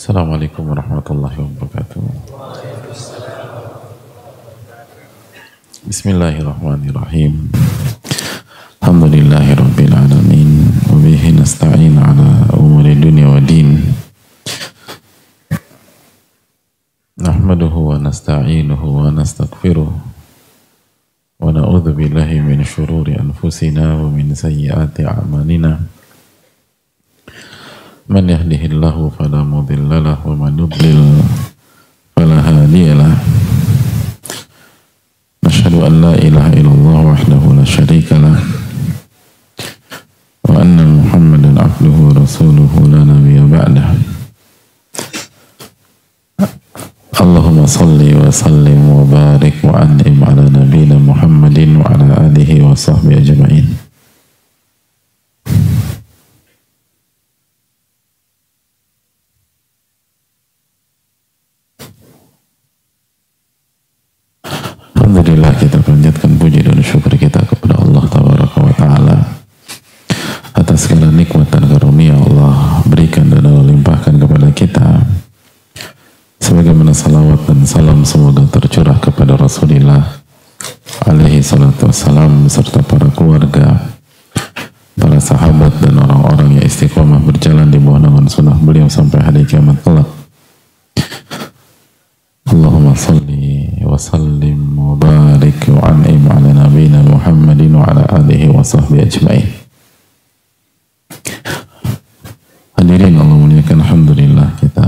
Assalamualaikum warahmatullahi wabarakatuh. Bismillahirrahmanirrahim. Alhamdulillahi rabbil alamin. Wa bihi nasta'in ala umuri dunya wa din. Nahmaduhu wa nasta'inuhu wa nastaghfiruh. Wa na'udzu billahi min syururi anfusina wa min sayyiati a'malina. Man yahdihillahu fala mudilla lahu wa man yudlil fala hadiya lahu. Nashhadu an la ilaha illallah wahdahu la syarika lah wa anna Muhammadan abduhu wa rasuluhu la nabiyya ba'dah. Allahumma salli wa sallim wa barik wa an'im ala nabiyyina Muhammadin wa ala alihi wa sahbihi ajma'in. Alhamdulillah, kita panjatkan puji dan syukur kita kepada Allah Tabaraka wa Ta'ala atas segala nikmat dan karunia Allah berikan dan Allah limpahkan kepada kita, sebagaimana salawat dan salam semoga tercurah kepada Rasulullah alaihi salatu wassalam serta para keluarga, para sahabat dan orang-orang yang istiqomah berjalan di bawah naungan sunnah beliau sampai hari kiamat kelak. Allahumma salli wa sallim wa barik wa an'im ala nabiyyina Muhammadin wa ala alihi wa sahbihi ajma'in. Hadirin Allah muliakan, alhamdulillah kita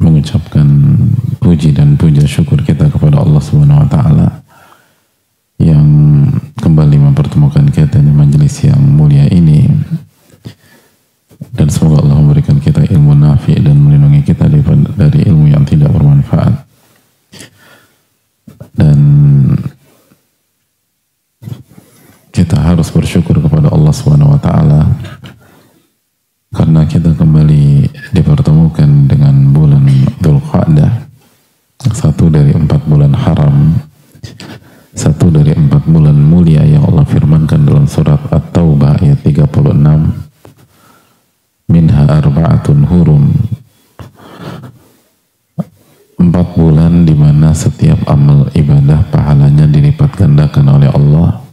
mengucapkan puji dan puja syukur kita kepada Allah Subhanahu wa taala yang kembali mempertemukan kita di majelis yang mulia ini. Dan semoga Allah memberikan kita ilmu nafi dan melindungi kita dari ilmu yang tidak bermanfaat. Dan kita harus bersyukur kepada Allah Subhanahu wa taala karena kita kembali dipertemukan dengan bulan Dzulqa'dah, satu dari 4 bulan haram, satu dari 4 bulan mulia yang Allah firmankan dalam surat At-Taubah ayat 36. Minha arba'atun hurum, 4 bulan di mana setiap amal ibadah pahalanya dilipat gandakan oleh Allah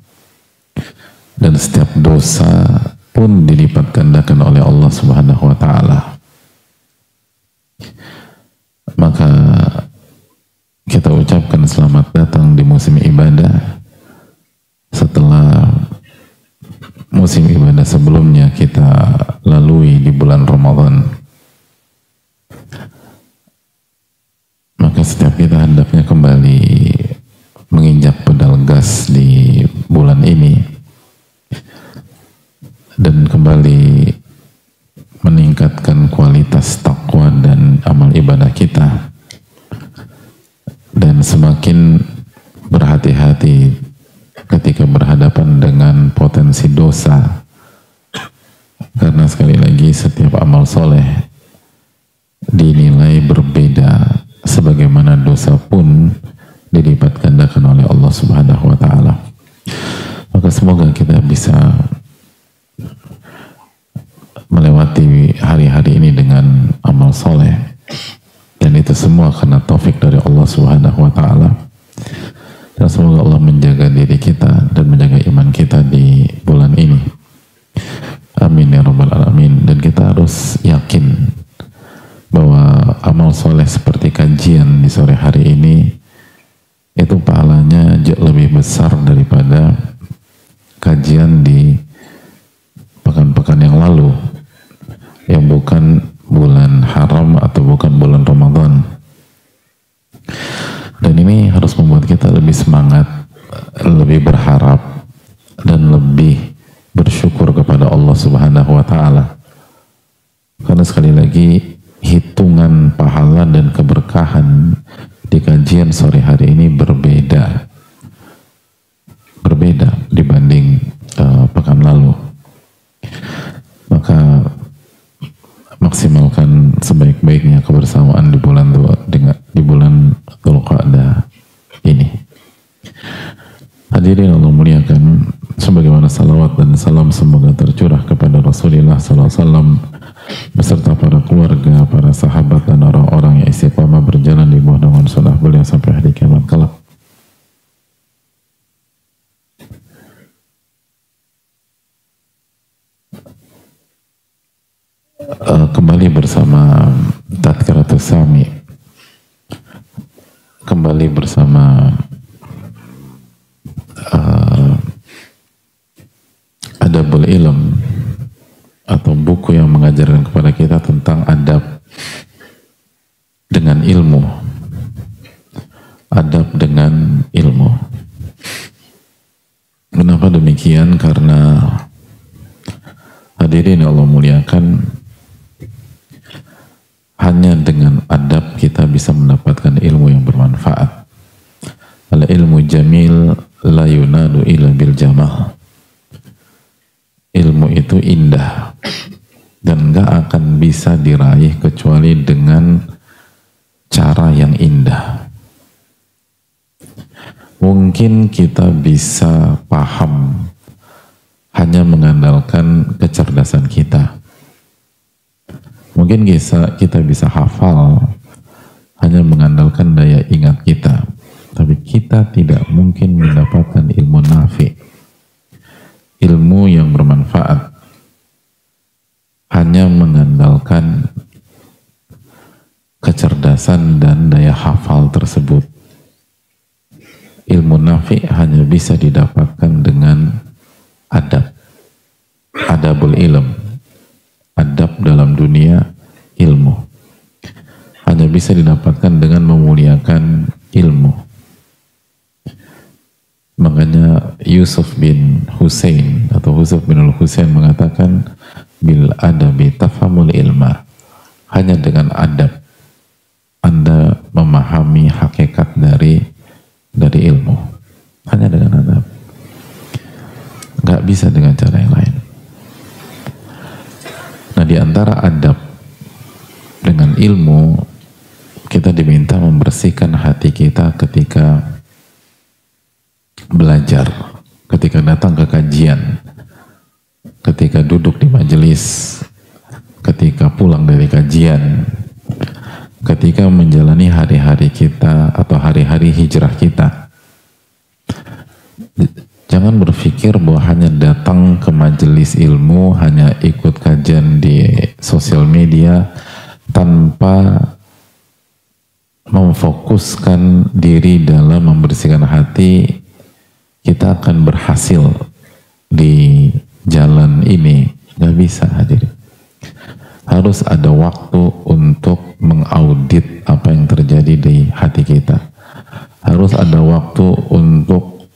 dan setiap dosa pun dilipat gandakan oleh Allah Subhanahu wa taala. Maka kita ucapkan selamat datang di musim ibadah setelah musim ibadah sebelumnya kita lalui di bulan Ramadan. Maka setiap kita hendaknya kembali menginjak pedal gas di bulan ini dan kembali meningkatkan kualitas takwa dan amal ibadah kita, dan semakin berhati-hati ketika berhadapan dengan potensi dosa, karena sekali lagi setiap amal soleh dinilai berbeda, sebagaimana dosa pun dilipat gandakan oleh Allah Subhanahu wa taala. Maka semoga kita bisa melewati hari-hari ini dengan amal soleh, dan itu semua karena taufik dari Allah Subhanahu wa taala. Dan semoga Allah menjaga diri kita dan menjaga iman kita di bulan ini. Amin ya rabbal alamin. Dan kita harus yakin bahwa amal soleh seperti kajian di sore hari ini itu pahalanya jauh lebih besar daripada kajian di pekan-pekan yang lalu yang bukan bulan haram atau bukan bulan Ramadan. Dan ini harus membuat kita lebih semangat, lebih berharap, dan lebih bersyukur kepada Allah Subhanahu wa taala. Karena sekali lagi hitungan pahala dan keberkahan di kajian sore hari ini berbeda dibanding pekan lalu. Maka maksimalkan sebaik-baiknya kebersamaan di bulan Dzulqa'dah ini. Hadirin Allah muliakan, sebagaimana salawat dan salam semoga tercurah kepada Rasulullah SAW beserta para keluarga Kembali bersama Tadkiratus Sami, kembali bersama Adabul Ilm, atau buku yang mengajarkan kepada kita tentang adab dengan ilmu. Adab dengan ilmu. Kenapa demikian? Karena hadirin yang Allah muliakan, hanya dengan adab kita bisa mendapatkan ilmu yang bermanfaat. Al-ilmu jamil la yunadu illa bil jamal. Ilmu itu indah dan gak akan bisa diraih kecuali dengan cara yang indah. Mungkin kita bisa paham hanya mengandalkan kecerdasan kita. Mungkin kita bisa hafal hanya mengandalkan daya ingat kita. Tapi kita tidak mungkin mendapatkan ilmu nafi, ilmu yang bermanfaat, hanya mengandalkan kecerdasan dan daya hafal tersebut. Ilmu nafi hanya bisa didapatkan dengan adab, adabul ilm, adab dalam dunia ilmu. Hanya bisa didapatkan dengan memuliakan ilmu. Makanya Yusuf bin Husain atau Yusuf bin Husain mengatakan, bil adabi tafhamul ilma. Hanya dengan adab Anda memahami hakikat dari ilmu. Hanya dengan adab. Gak bisa dengan cara yang lain. Nah, di antara adab dengan ilmu, kita diminta membersihkan hati kita ketika belajar, ketika datang ke kajian, ketika duduk di majelis, ketika pulang dari kajian, ketika menjalani hari-hari kita atau hari-hari hijrah kita. Jangan berpikir bahwa hanya datang ke majelis ilmu, hanya ikut kajian di sosial media tanpa memfokuskan diri dalam membersihkan hati, kita akan berhasil di jalan ini. Gak bisa, hadirin. Harus ada waktu untuk mengaudit apa yang terjadi di hati kita. Harus ada waktu untuk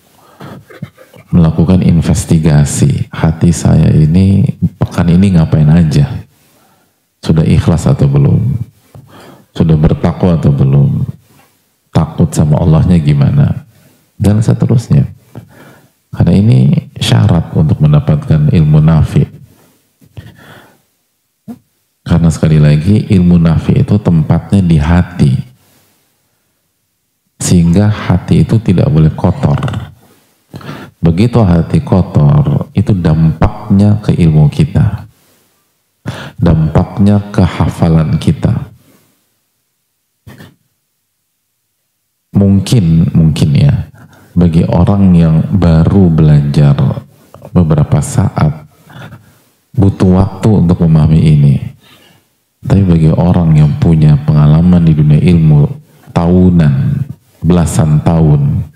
melakukan investigasi. Hati saya ini pekan ini ngapain aja? Sudah ikhlas atau belum? Sudah bertakwa atau belum? Takut sama Allahnya gimana? Dan seterusnya. Karena ini syarat untuk mendapatkan ilmu nafi. Karena sekali lagi ilmu nafi itu tempatnya di hati, sehingga hati itu tidak boleh kotor. Begitu hati kotor, itu dampaknya ke ilmu kita, dampaknya ke hafalan kita. Mungkin ya, bagi orang yang baru belajar beberapa saat butuh waktu untuk memahami ini. Tapi bagi orang yang punya pengalaman di dunia ilmu tahunan, belasan tahun,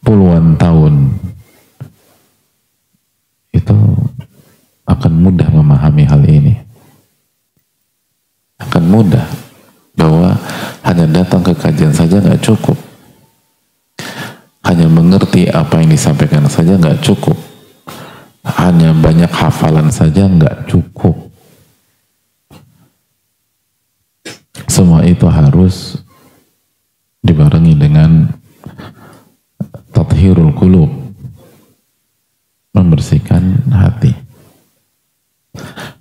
puluhan tahun, itu akan mudah memahami hal ini. Akan mudah, bahwa hanya datang ke kajian saja nggak cukup. Hanya mengerti apa yang disampaikan saja nggak cukup. Hanya banyak hafalan saja nggak cukup. Semua itu harus dibarengi dengan tathhirul qulub, membersihkan hati.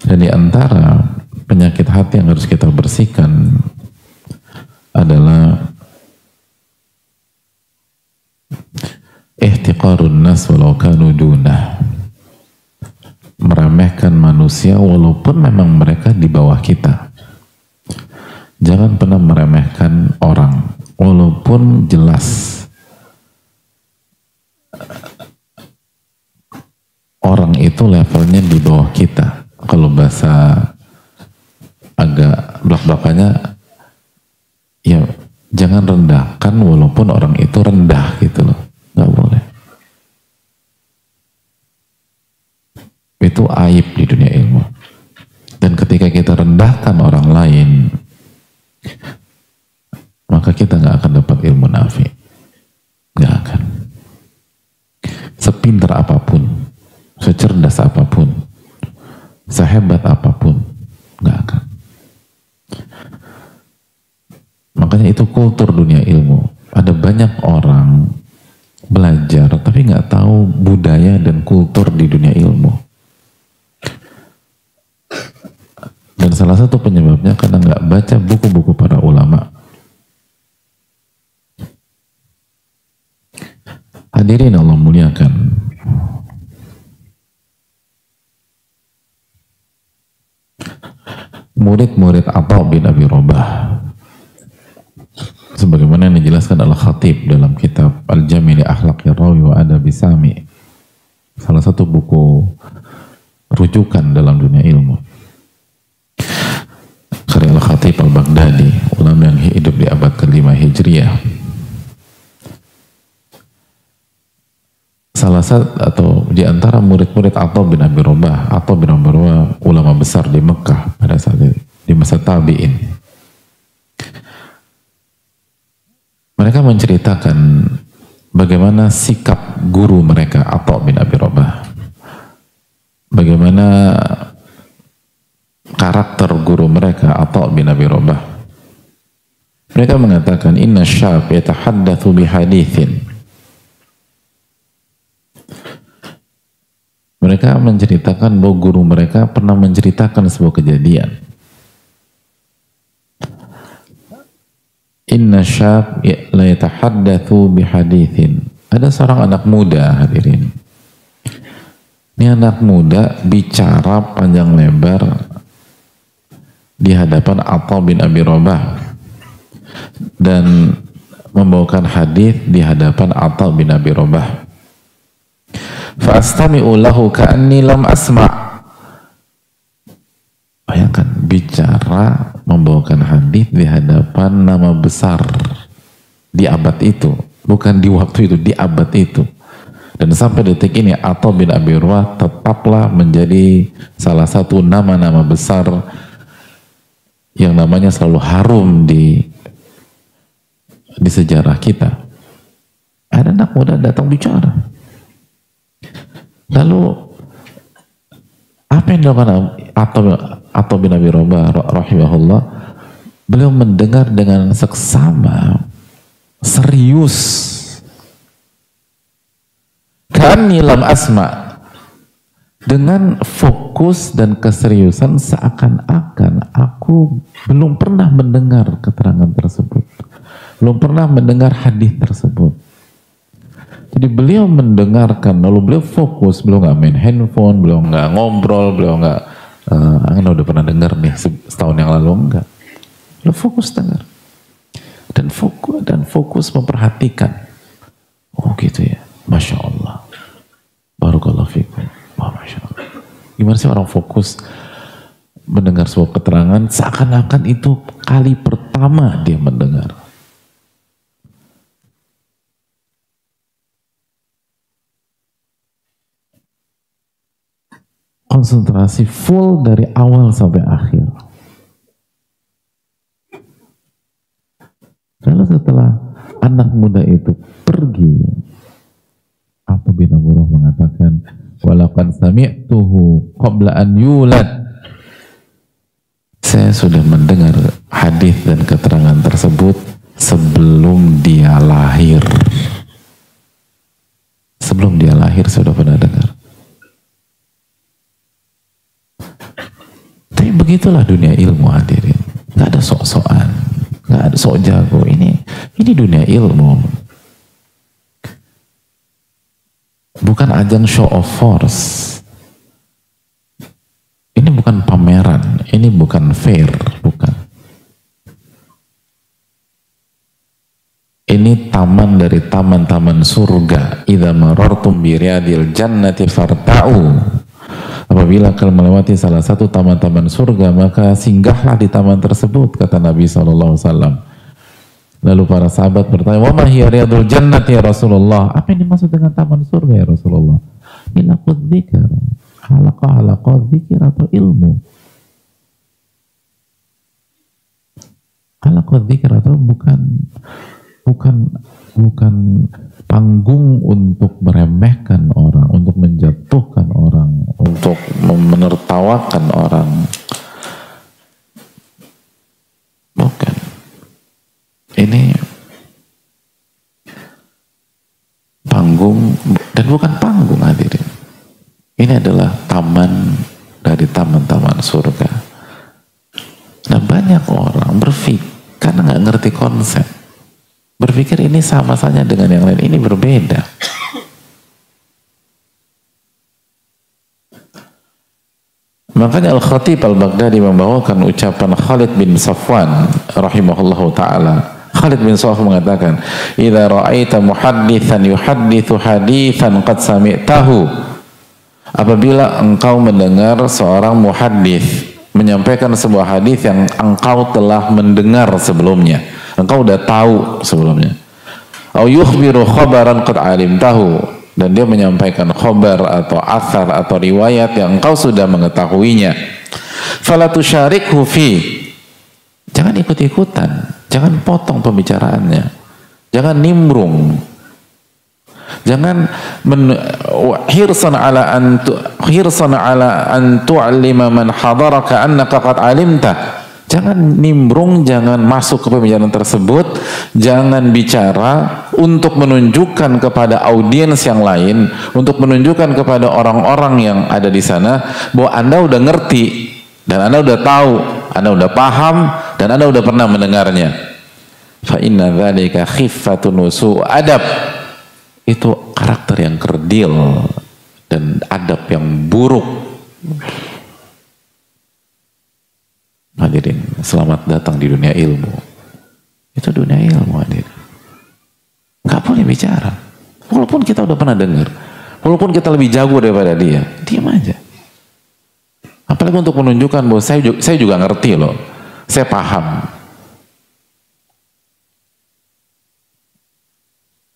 Dan di antara penyakit hati yang harus kita bersihkan adalah ihtiqarun nas walau kanu dunah, meremehkan manusia walaupun memang mereka di bawah kita. Jangan pernah meremehkan orang walaupun jelas orang itu levelnya di bawah kita. Kalau bahasa bapaknya, ya jangan rendahkan walaupun orang itu rendah gitu loh, nggak boleh. Itu aib di dunia ilmu. Dan ketika kita rendahkan orang lain, maka kita nggak akan dapat ilmu nafi, nggak akan. Sepintar apapun, secerdas apapun, sehebat apapun, nggak akan. Makanya itu kultur dunia ilmu. Ada banyak orang belajar tapi nggak tahu budaya dan kultur di dunia ilmu. Dan salah satu penyebabnya karena nggak baca buku-buku para ulama. Hadirin Allah muliakan. Murid-murid Atha bin Abi Rabah, sebagaimana yang dijelaskan Al-Khatib dalam kitab Al-Jami' li Akhlaqir Rawi wa Adabi Sami, salah satu buku rujukan dalam dunia ilmu, karya Al-Khatib Al-Baghdadi, ulama yang hidup di abad ke-5 Hijriah. Salah satu atau di antara murid-murid Atha bin Abi Rabah, Atha bin Abi Rabah ulama besar di Mekah pada saat itu, di masa tabi'in. Mereka menceritakan bagaimana sikap guru mereka Atha bin Abi Rabah, bagaimana karakter guru mereka Atha bin Abi Rabah. Mereka mengatakan inna syab yatahaddatsu bihaditsin. Mereka menceritakan bahwa guru mereka pernah menceritakan sebuah kejadian. Inna syab la yatahaddatsu bihaditsin. Ada seorang anak muda, hadirin. Ini anak muda bicara panjang lebar di hadapan Atha bin Abi Rabah dan membawakan hadis di hadapan Atha bin Abi Rabah. Fa'astami'u lahu ka'anni lam asma'. Bayangkan, bicara membawakan hadis di hadapan nama besar di abad itu, bukan di waktu itu, di abad itu. Dan sampai detik ini Atha bin Abi Rabah tetaplah menjadi salah satu nama-nama besar yang namanya selalu harum di sejarah kita. Ada anak muda datang bicara. Lalu apa yang dilakukan Atha bin Abi Rabah rahimahullah? Beliau mendengar dengan seksama, serius. Ka'anni lam asma', dengan fokus dan keseriusan, seakan-akan aku belum pernah mendengar keterangan tersebut, belum pernah mendengar hadis tersebut. Jadi beliau mendengarkan, lalu beliau fokus, beliau nggak main handphone, beliau nggak ngobrol, beliau nggak udah pernah dengar nih setahun yang lalu, enggak. Beliau fokus dengar dan fokus memperhatikan. Oh gitu ya, Masya Allah, Barakallahu fikum. Wah, Masya Allah. Gimana sih orang fokus mendengar sebuah keterangan seakan-akan itu kali pertama dia mendengar. Konsentrasi full dari awal sampai akhir. Lalu setelah anak muda itu pergi, Atha bin Abi Rabah mengatakan, walaqad sami'tuhu qabla an yulad. Saya sudah mendengar hadis dan keterangan tersebut sebelum dia lahir. Sebelum dia lahir sudah pernah dengar. Tapi begitulah dunia ilmu, hadirin. Gak ada sok-sokan, gak ada sok jago. Ini dunia ilmu. Bukan ajang show of force. Ini bukan pameran, ini bukan fair, bukan. Ini taman dari taman-taman surga. Idza marartum bi riyadil jannati farta'u Apabila kalian melewati salah satu taman-taman surga, maka singgahlah di taman tersebut, kata Nabi SAW. Lalu para sahabat bertanya, wa ma hiya riyadul jannah ya Rasulullah? Apa yang dimaksud dengan taman surga ya Rasulullah? Hilaqud dzikr, halaqah dzikir atau ilmu. Halaqah dzikr atau bukan panggung untuk meremehkan orang, untuk menjatuhkan orang, untuk menertawakan orang. Bukan. Ini panggung, dan bukan panggung hadirin. Ini adalah taman dari taman-taman surga. Nah, banyak orang berpikir, karena nggak ngerti konsep, berpikir ini sama saja dengan yang lain. Ini berbeda. Makanya Al-Khatib Al-Baghdadi membawakan ucapan Khalid bin Safwan rahimahullahu ta'ala. Khalid bin Safwan mengatakan, "Idza ra'aita muhadditsan yuhadditsu haditsan qad sami'tahu." Apabila engkau mendengar seorang muhaddits menyampaikan sebuah hadis yang engkau telah mendengar sebelumnya, engkau udah tahu sebelumnya. Au yukhbiru khabaran qad alimtahu, dan dia menyampaikan khabar atau athar atau riwayat yang engkau sudah mengetahuinya. Fala tusyarikhu fi, jangan ikut-ikutan, jangan potong pembicaraannya, jangan nimbrung, jangan hirsan ala an tu'allima man hadaraka annaka qad alimta. Jangan nimbrung, jangan masuk ke pembicaraan tersebut, jangan bicara untuk menunjukkan kepada audiens yang lain, untuk menunjukkan kepada orang-orang yang ada di sana bahwa Anda udah ngerti dan Anda udah tahu, Anda udah paham dan Anda udah pernah mendengarnya. Fa inna dzalika khiffatun nusu adab. Itu karakter yang kerdil dan adab yang buruk. Hadirin, selamat datang di dunia ilmu. Itu dunia ilmu, hadirin. Gak boleh bicara. Walaupun kita udah pernah dengar, walaupun kita lebih jago daripada dia, diam aja. Apalagi untuk menunjukkan bahwa saya juga ngerti loh, saya paham.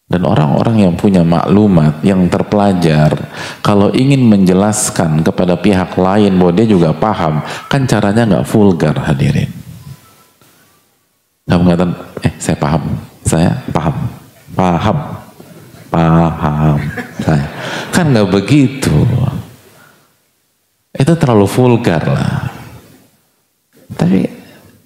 Dan orang-orang yang punya maklumat, yang terpelajar, kalau ingin menjelaskan kepada pihak lain bahwa dia juga paham, kan caranya nggak vulgar, hadirin. Nggak mengatakan, saya paham, saya paham, saya. Kan nggak begitu. Itu terlalu vulgar lah. Tapi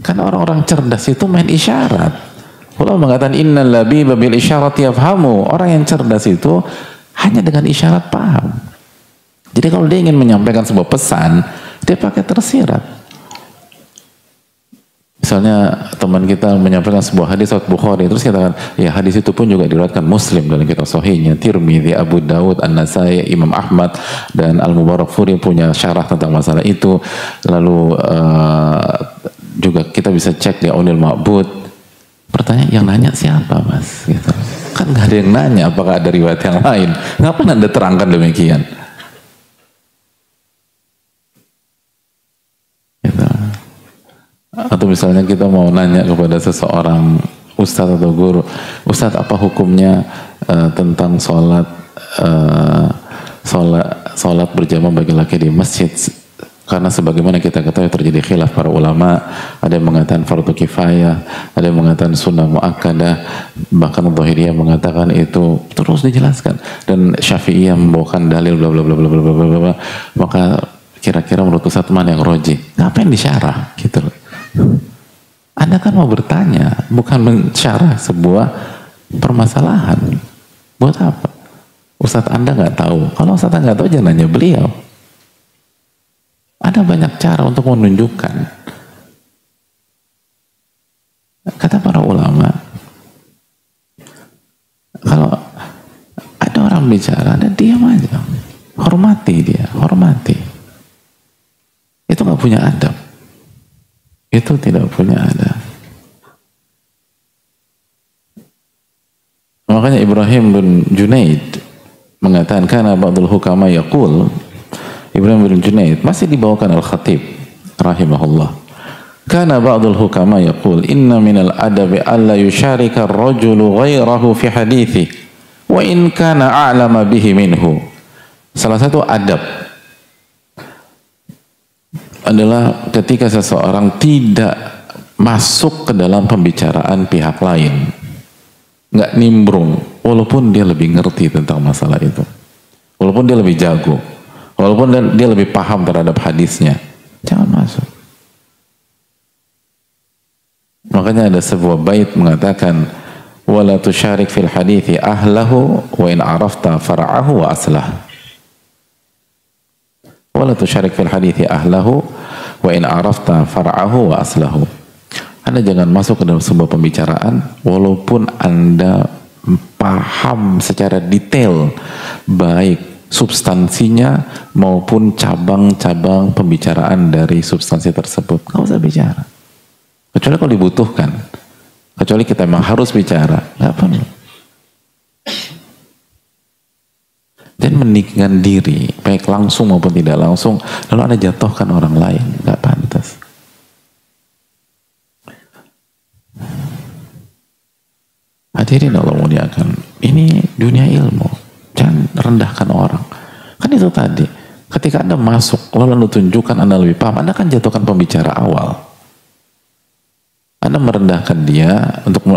kan orang-orang cerdas itu main isyarat. Allah mengatakan innal labiba bil isyarati yafhamu. Orang yang cerdas itu hanya dengan isyarat paham. Jadi kalau dia ingin menyampaikan sebuah pesan, dia pakai tersirat. Misalnya teman kita menyampaikan sebuah hadis Sahih Bukhari, terus kita katakan, ya hadis itu pun juga diriwayatkan Muslim dalam kitab Sahihnya, Tirmidzi, Abu Dawud, An-Nasai, Imam Ahmad, dan Al-Mubarakfuri punya syarah tentang masalah itu. Lalu juga kita bisa cek di Aunil Ma'bud. Pertanyaan, yang nanya siapa mas? Gitu. Kan gak ada yang nanya apakah ada riwayat yang lain. Ngapain Anda terangkan demikian? Gitu. Atau misalnya kita mau nanya kepada seseorang ustadz atau guru, ustadz apa hukumnya tentang sholat berjamaah bagi laki di masjid? Karena sebagaimana kita ketahui terjadi khilaf para ulama, ada yang mengatakan fardu kifayah, ada yang mengatakan sunnah muakkadah, bahkan Dhahiriyah mengatakan itu, terus dijelaskan, dan Syafi'iyah membawakan dalil bla bla bla bla bla bla bla. Maka kira-kira menurut Ustaz mana yang rojih? Ngapain disyarah gitu? Anda kan mau bertanya, bukan mensyarah sebuah permasalahan. Buat apa? Ustaz Anda nggak tahu. Kalau Ustaz Anda nggak tahu, jangan nanya beliau. Ada banyak cara untuk menunjukkan. Kata para ulama, kalau ada orang bicara, Anda diam aja. Hormati dia, hormati. Itu nggak punya adab. Itu tidak punya adab. Makanya Ibrahim bin Junaid mengatakan, karena ba'dul hukama yaqul, Ibrahim bin Junaid masih dibawakan Al-Khatib rahimahullah. Kana ba'dul hukama yaqul inna minal adabi alla yusharika ar-rajulu ghairahu fi hadithi wa in kana a'lama bihi minhu. Salah satu adab adalah ketika seseorang tidak masuk ke dalam pembicaraan pihak lain, nggak nimbrung, walaupun dia lebih ngerti tentang masalah itu, walaupun dia lebih jago, walaupun dia lebih paham terhadap hadisnya, jangan masuk. Makanya ada sebuah bait mengatakan wala tusyarik fil hadithi ahlahu wa in arafta fara'ahu wa aslah. Wala tusyarik fil hadithi ahlahu wa in arafta fara'ahu wa aslahu. Anda jangan masuk ke dalam sebuah pembicaraan walaupun Anda paham secara detail baik substansinya maupun cabang-cabang pembicaraan dari substansi tersebut. Nggak usah bicara. Kecuali kalau dibutuhkan, kecuali kita memang harus bicara, nggak perlu. Dan meninggikan diri, baik langsung maupun tidak langsung, lalu Anda jatuhkan orang lain, nggak pantas. Hadirin Allah muliakan, ini dunia ilmu, jangan rendahkan orang. Kan itu tadi, ketika Anda masuk, lalu Anda tunjukkan Anda lebih paham, Anda kan jatuhkan pembicara awal. Anda merendahkan dia untuk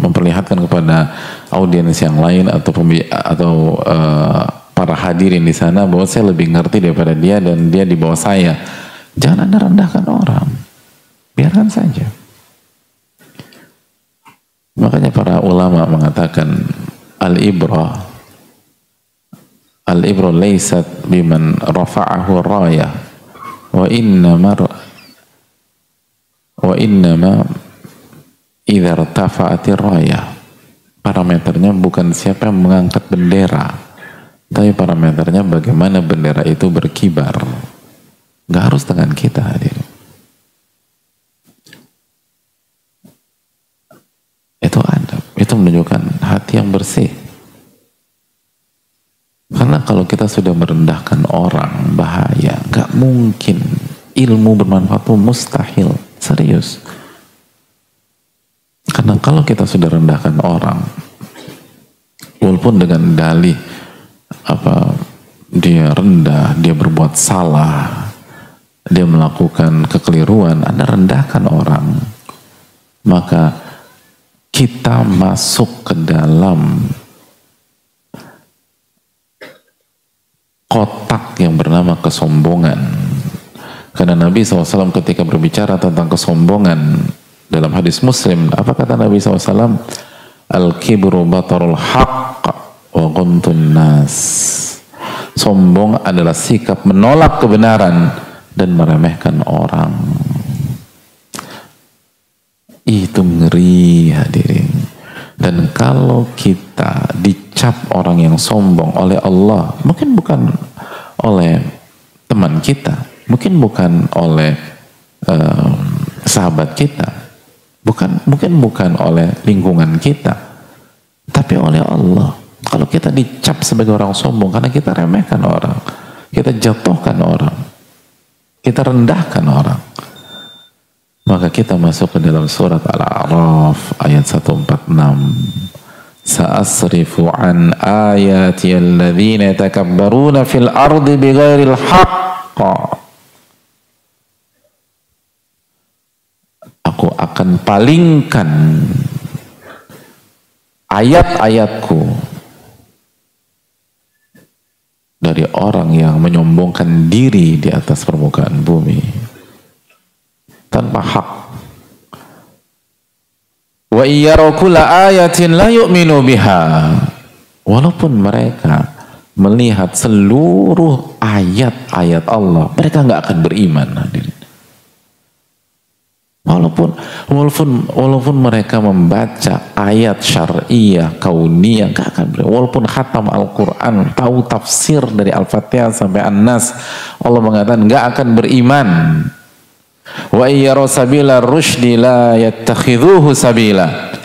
memperlihatkan kepada audiens yang lain atau para hadirin di sana bahwa saya lebih ngerti daripada dia dan dia di bawah saya. Jangan Anda rendahkan orang, biarkan saja. Makanya para ulama mengatakan al-ibrah laysat biman rafa'ahu rayah wa innama idza irtafa'atir rayah. Parameternya bukan siapa yang mengangkat bendera, tapi parameternya bagaimana bendera itu berkibar. Nggak harus dengan kita, hadirin. Itu adab, itu menunjukkan hati yang bersih. Karena kalau kita sudah merendahkan orang, bahaya. Nggak mungkin ilmu bermanfaat itu mustahil. Serius. Karena kalau kita sudah rendahkan orang, walaupun dengan dalih dia rendah, dia berbuat salah, dia melakukan kekeliruan, Anda rendahkan orang, maka kita masuk ke dalam kotak yang bernama kesombongan. Karena Nabi SAW ketika berbicara tentang kesombongan dalam hadis Muslim, apa kata Nabi SAW? Al-kibru batarul haqq wa ghamtun nas. Sombong adalah sikap menolak kebenaran dan meremehkan orang. Itu ngeri, hadirin. Dan kalau kita dicap orang yang sombong oleh Allah, mungkin bukan oleh teman kita, mungkin bukan oleh sahabat kita, mungkin bukan oleh lingkungan kita, tapi oleh Allah. Kalau kita dicap sebagai orang sombong karena kita remehkan orang, kita jatuhkan orang, kita rendahkan orang, maka kita masuk ke dalam surat Al-A'raf ayat 146. Sa'asrifu an ayati alladhina yatakabbaruna fil ardi bighairil haqq. Aku akan palingkan ayat-ayatku dari orang yang menyombongkan diri di atas permukaan bumi tanpa hak. Wa iyyaraw kulla ayatin la yu'minu biha. Walaupun mereka melihat seluruh ayat-ayat Allah, mereka nggak akan beriman, hadirin. Walaupun mereka membaca ayat syar'iyah, kauniyah, nggak akan beriman. Walaupun khatam Al-Quran, tahu tafsir dari Al-Fatihah sampai An-Nas, Allah mengatakan nggak akan beriman. Wa iyyaraw sabila rusydi la yattakhidhuhu sabila.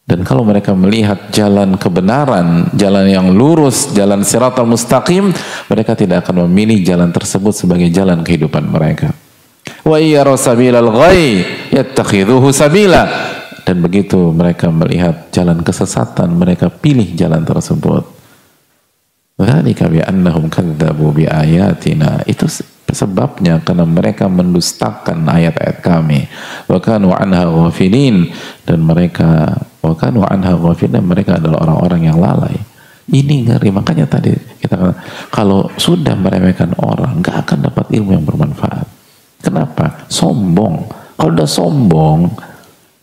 Dan kalau mereka melihat jalan kebenaran, jalan yang lurus, jalan siratal mustaqim, mereka tidak akan memilih jalan tersebut sebagai jalan kehidupan mereka. Wa iyyaru sabilal ghayy yattakhidhuhu sabila. Dan begitu mereka melihat jalan kesesatan, mereka pilih jalan tersebut. Dzalika bi annahum kadzdzabu bi ayatina. Itu sebabnya karena mereka mendustakan ayat-ayat kami. Wa kanu anha ghafilin, dan mereka mereka adalah orang-orang yang lalai. Ini ngeri. Makanya tadi kita kata, kalau sudah meremehkan orang, nggak akan dapat ilmu yang bermanfaat. Kenapa? Sombong. Kalau udah sombong,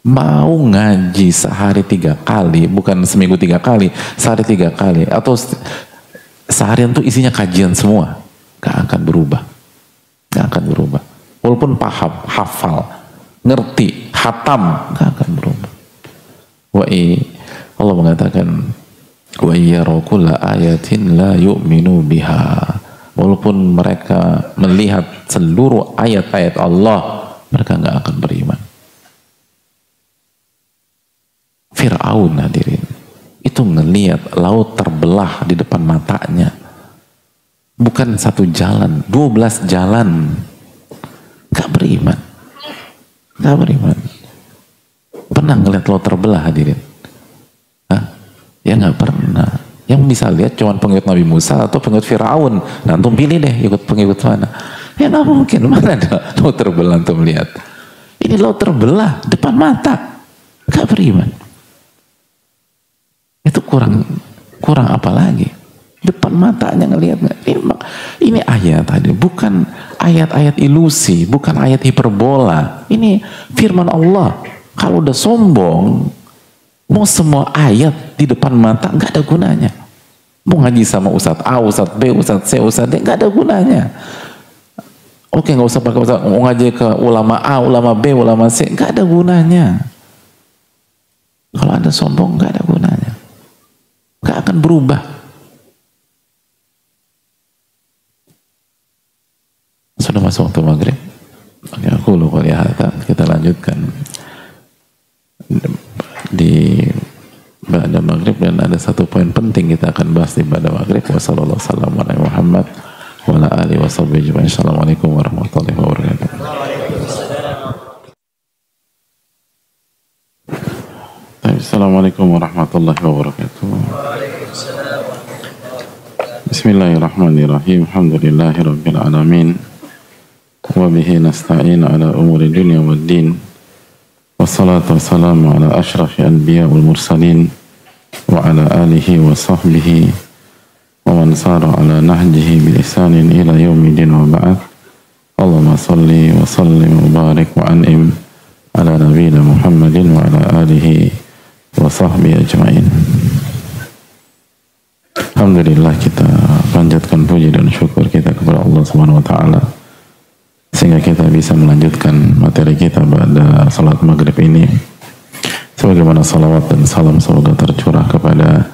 mau ngaji sehari 3 kali, bukan seminggu 3 kali, sehari 3 kali, atau seharian tuh isinya kajian semua, nggak akan berubah. Nggak akan berubah. Walaupun paham, hafal, ngerti, hatam, nggak akan berubah. Allah mengatakan, wa yaraw kulla ayatin la yu'minu biha. Walaupun mereka melihat seluruh ayat-ayat Allah, mereka nggak akan beriman. Fir'aun hadirin, itu ngelihat laut terbelah di depan matanya. Bukan 1 jalan, 12 jalan. Gak beriman. Gak beriman. Pernah ngeliat laut terbelah hadirin? Hah? Ya gak pernah. Yang bisa lihat cuma pengikut Nabi Musa atau pengikut Fir'aun. Nah, antum pilih deh ikut pengikut mana. Ya gak mungkin. Mana ada laut terbelah antum lihat. Ini laut terbelah depan mata. Gak beriman. Itu kurang apa lagi? Depan matanya ngelihat. Ini ayat tadi, bukan ayat-ayat ilusi, bukan ayat hiperbola. Ini firman Allah. Kalau udah sombong, mau semua ayat di depan mata nggak ada gunanya. Mau ngaji sama Ustadz A, Ustadz B, Ustadz C, Ustadz D, nggak ada gunanya. Oke, nggak usah pakai Ustadz, mau ngaji ke ulama A, ulama B, ulama C, nggak ada gunanya. Kalau Anda sombong nggak ada gunanya. Nggak akan berubah. Sudah masuk waktu maghrib. Oke, aku lupa lihat. Kita lanjutkan di pada maghrib, dan ada 1 poin penting kita akan bahas di pada maghrib. Wassalamualaikum warahmatullahi wabarakatuh. Assalamualaikum warahmatullahi wabarakatuh. Assalamualaikum warahmatullahi wabarakatuh. Bismillahirrahmanirrahim. Alhamdulillahirabbil alamin. Wa bihi nasta'in ala umuri dunya waddin. Wassalatu wassalamu ala asyrafil anbiya wal mursalin wa ala alihi wa sahbihi wa man sara ala nahjihi bi ihsanin ila yaumiddin wa ba'd. Allahumma shalli wa sallim wa barik wa an'im ala nabiyyina Muhammadin wa ala alihi wa sahbihi ajma'in. Alhamdulillah, kita panjatkan puji dan syukur kita kepada Allah Subhanahu wa taala sehingga kita bisa melanjutkan materi kita pada salat maghrib ini. Sebagaimana salawat dan salam semoga tercurah kepada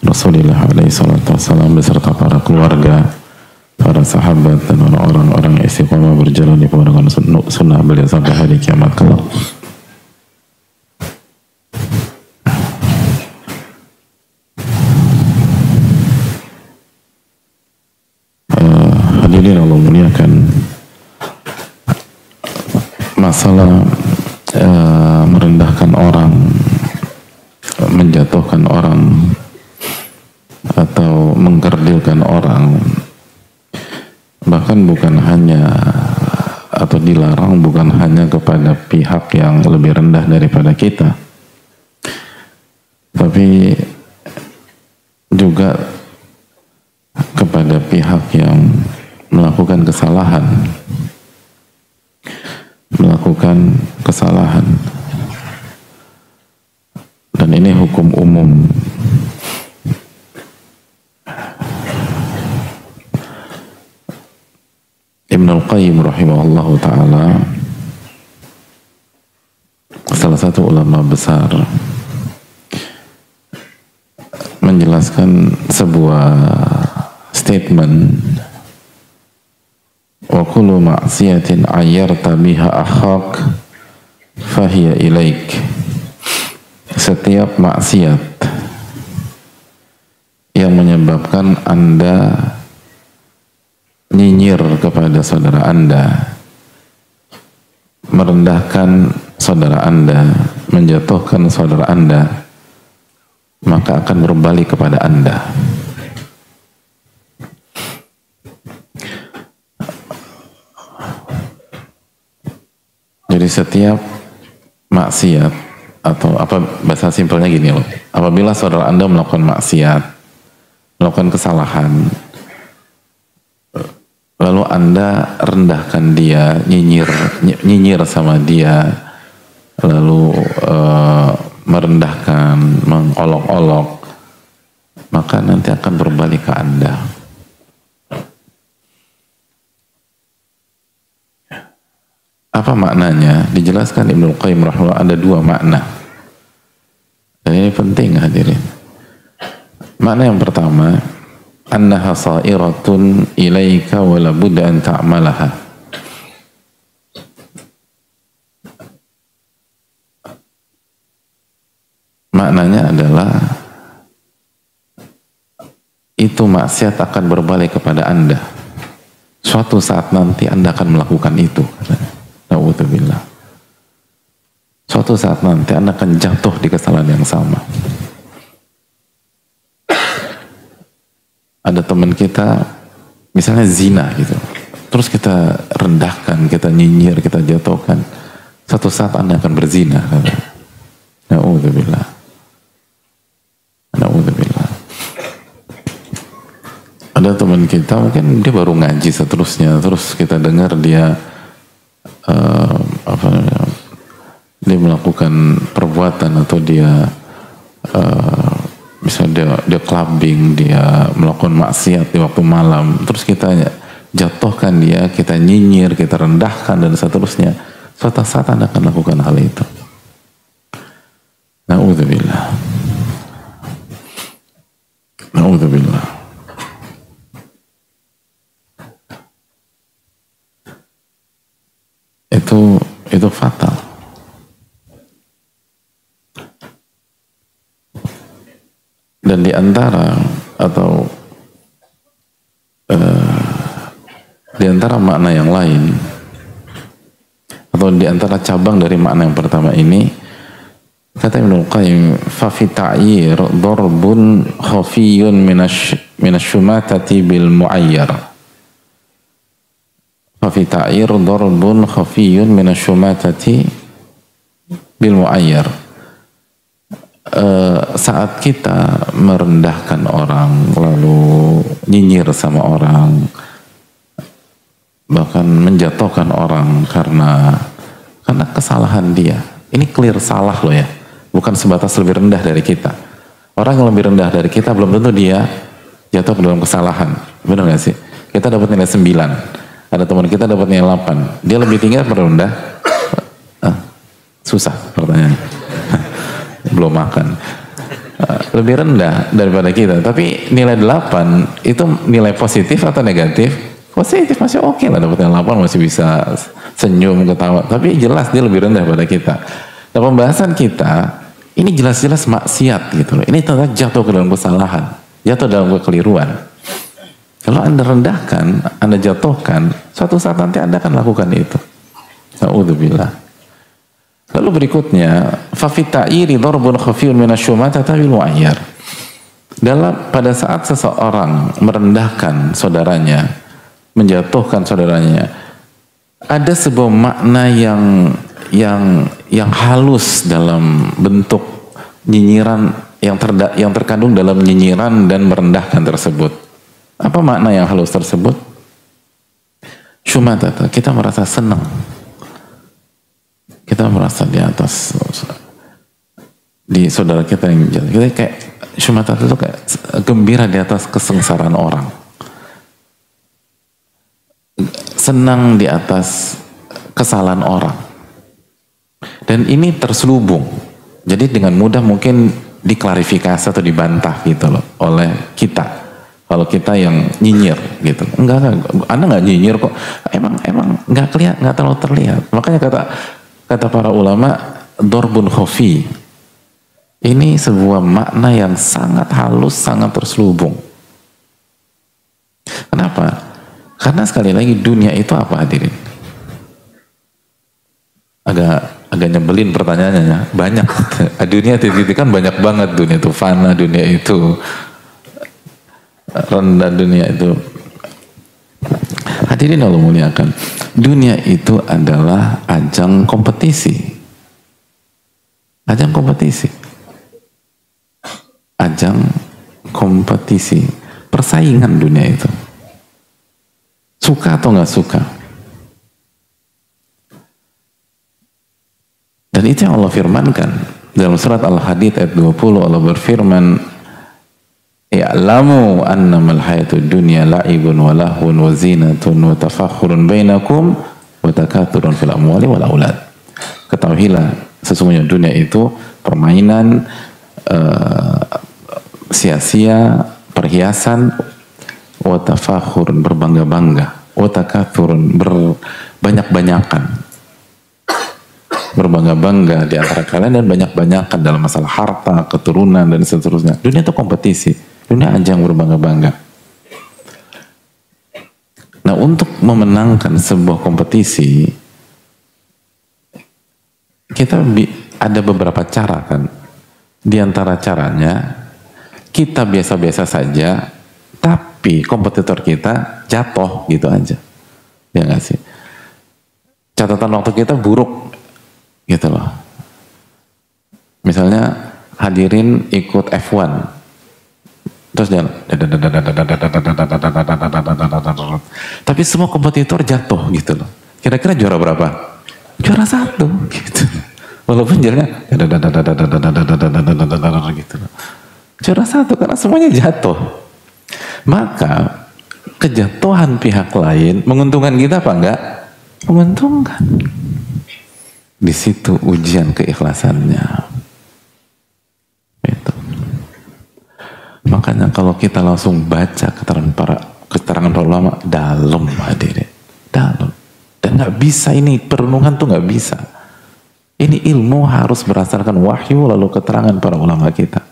Rasulullah alaihi salatu wassalam beserta para keluarga, para sahabat dan orang-orang yang istiqomah berjalan di pegangan sunnah beliau sampai hari kiamat kelak. Hadirin Allah muliakan, masalah merendahkan orang, menjatuhkan orang, atau mengkerdilkan orang, bahkan bukan hanya atau dilarang bukan hanya kepada pihak yang lebih rendah daripada kita, tapi juga kepada pihak yang melakukan kesalahan. Dan ini hukum umum. Ibnu Al-Qayyim rahimahullah ta'ala, salah satu ulama besar, menjelaskan sebuah statement, wa kullu ma'siyatin ayyarta biha akhak fahiya ilaik. setiap maksiat yang menyebabkan Anda nyinyir kepada saudara Anda, merendahkan saudara Anda, menjatuhkan saudara Anda, maka akan berbalik kepada Anda. Jadi setiap maksiat, atau apa bahasa simpelnya gini loh, apabila saudara Anda melakukan maksiat, melakukan kesalahan, lalu Anda rendahkan dia, nyinyir sama dia, lalu merendahkan, mengolok-olok, maka nanti akan berbalik ke Anda. Apa maknanya? Dijelaskan Ibnu Qayyim rahimahullah, ada dua makna. Dan ini penting hadirin. Makna yang pertama, annaha sa'iratun ilaika wa la budda an ta'malaha. Maknanya adalah itu maksiat akan berbalik kepada Anda. Suatu saat nanti Anda akan melakukan itu. Na'udzubillah. Suatu saat nanti Anda akan jatuh di kesalahan yang sama. Ada teman kita misalnya zina gitu, terus kita rendahkan, kita nyinyir, kita jatuhkan, suatu saat Anda akan berzina. Na'udzubillah. Na'udzubillah. Ada teman kita mungkin dia baru ngaji seterusnya, terus kita dengar dia dia melakukan perbuatan, atau dia misalnya dia clubbing, dia melakukan maksiat di waktu malam, terus kita jatuhkan dia, kita nyinyir, kita rendahkan dan seterusnya. Suatu saat Anda akan lakukan hal itu. Na'udzubillah. Na'udzubillah. Itu fatal. Dan di antara di antara makna yang lain, atau di antara cabang dari makna yang pertama ini, kata Ibnu Qayyim, fa fi ta'yir darbun khafiyun minasy-syumatati bil mu'ayyar. Fa fi ta'yir darbun khafiyun minasy-syumatati bil mu'ayyar. Saat kita merendahkan orang, lalu nyinyir sama orang, bahkan menjatuhkan orang karena kesalahan dia, ini clear salah loh ya, bukan sebatas lebih rendah dari kita. Orang yang lebih rendah dari kita belum tentu dia jatuh ke dalam kesalahan, benar gak sih? Kita dapat nilai 9, ada teman kita dapat nilai 8, dia lebih tinggi atau rendah? Susah pertanyaannya. Belum makan, lebih rendah daripada kita, tapi nilai 8 itu nilai positif atau negatif? Positif, masih oke lah, dapat nilai 8 masih bisa senyum, ketawa, tapi jelas dia lebih rendah daripada kita. Nah, pembahasan kita ini jelas-jelas maksiat gitu loh, ini tentang jatuh ke dalam kesalahan, jatuh dalam kekeliruan. Kalau Anda rendahkan, Anda jatuhkan, suatu saat nanti Anda akan lakukan itu. Na'udzubillah. Lalu berikutnya, fa fi ta'yiri darbun khafiyun minasy-syumatati bil mu'ayyar. Pada saat seseorang merendahkan saudaranya, menjatuhkan saudaranya, ada sebuah makna yang halus dalam bentuk nyinyiran, yang terkandung dalam nyinyiran dan merendahkan tersebut. Apa makna yang halus tersebut? Syumatata, kita merasa senang. Kita merasa di atas di saudara kita yang jalan. Kita kayak syumata itu kayak gembira di atas kesengsaraan orang. Senang di atas kesalahan orang. Dan ini terselubung. Jadi dengan mudah mungkin diklarifikasi atau dibantah gitu loh oleh kita. Kalau kita yang nyinyir gitu. Enggak, Anda nggak nyinyir kok. Emang nggak kelihatan, nggak terlalu terlihat. Makanya kata para ulama, dorbun khofi, Ini sebuah makna yang sangat halus, sangat terselubung. Kenapa? Karena sekali lagi dunia itu apa hadirin? Agak nyebelin pertanyaannya, banyak. Dunia itu kan banyak banget, dunia itu fana, dunia itu rendah, dunia itu. Hadirin Allah muliakan, dunia itu adalah ajang kompetisi. Ajang kompetisi. Ajang kompetisi. Persaingan dunia itu. Suka atau nggak suka. Dan itu yang Allah firmankan. Dalam surat Al-Hadid ayat 20 Allah berfirman, "Ya'lamu annamal hayatud dunya la'ibun wa lahwun wa zinatun wa tafakhurun bainakum wa takathurun fil amwali wal aulad." Ketahuilah sesungguhnya dunia itu permainan, sia-sia, perhiasan, wa tafakhurun berbangga-bangga, wa takathurun berbanyak-banyakan, berbangga-bangga di antara kalian dan banyak-banyakan dalam masalah harta, keturunan dan seterusnya. Dunia itu kompetisi, dunia ajang berbangga-bangga. Nah, untuk memenangkan sebuah kompetisi kita ada beberapa cara kan. Di antara caranya kita biasa-biasa saja, tapi kompetitor kita jatuh gitu aja. Ya nggak sih? Catatan waktu kita buruk gitu loh. Misalnya hadirin ikut F1 terus jalan, tapi semua kompetitor jatuh gitu loh. Kira-kira juara berapa? Juara 1 gitu. Walaupun jalannya gitu loh. Juara 1 karena semuanya jatuh. Maka kejatuhan pihak lain menguntungkan kita apa enggak? Menguntungkan. Di situ ujian keikhlasannya. Itu. Makanya kalau kita langsung baca keterangan para ulama dalam hadirin, dalam. Dan nggak bisa ini perenungan tuh nggak bisa. Ini ilmu harus berdasarkan wahyu lalu keterangan para ulama kita.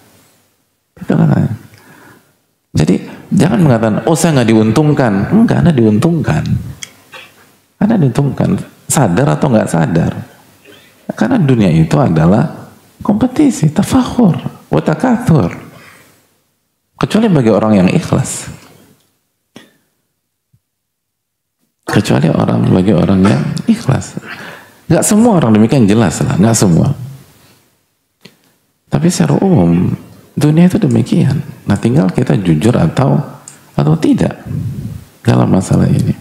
Itu katanya. Jadi jangan mengatakan, oh saya nggak diuntungkan. Enggak, Anda diuntungkan. Anda diuntungkan. Sadar atau nggak sadar. Karena dunia itu adalah kompetisi, tafakhur, wa takatsur. Kecuali bagi orang yang ikhlas. Kecuali bagi orang yang ikhlas. Nggak semua orang demikian, jelas lah, nggak semua. Tapi secara umum dunia itu demikian. Nah, tinggal kita jujur atau tidak dalam masalah ini.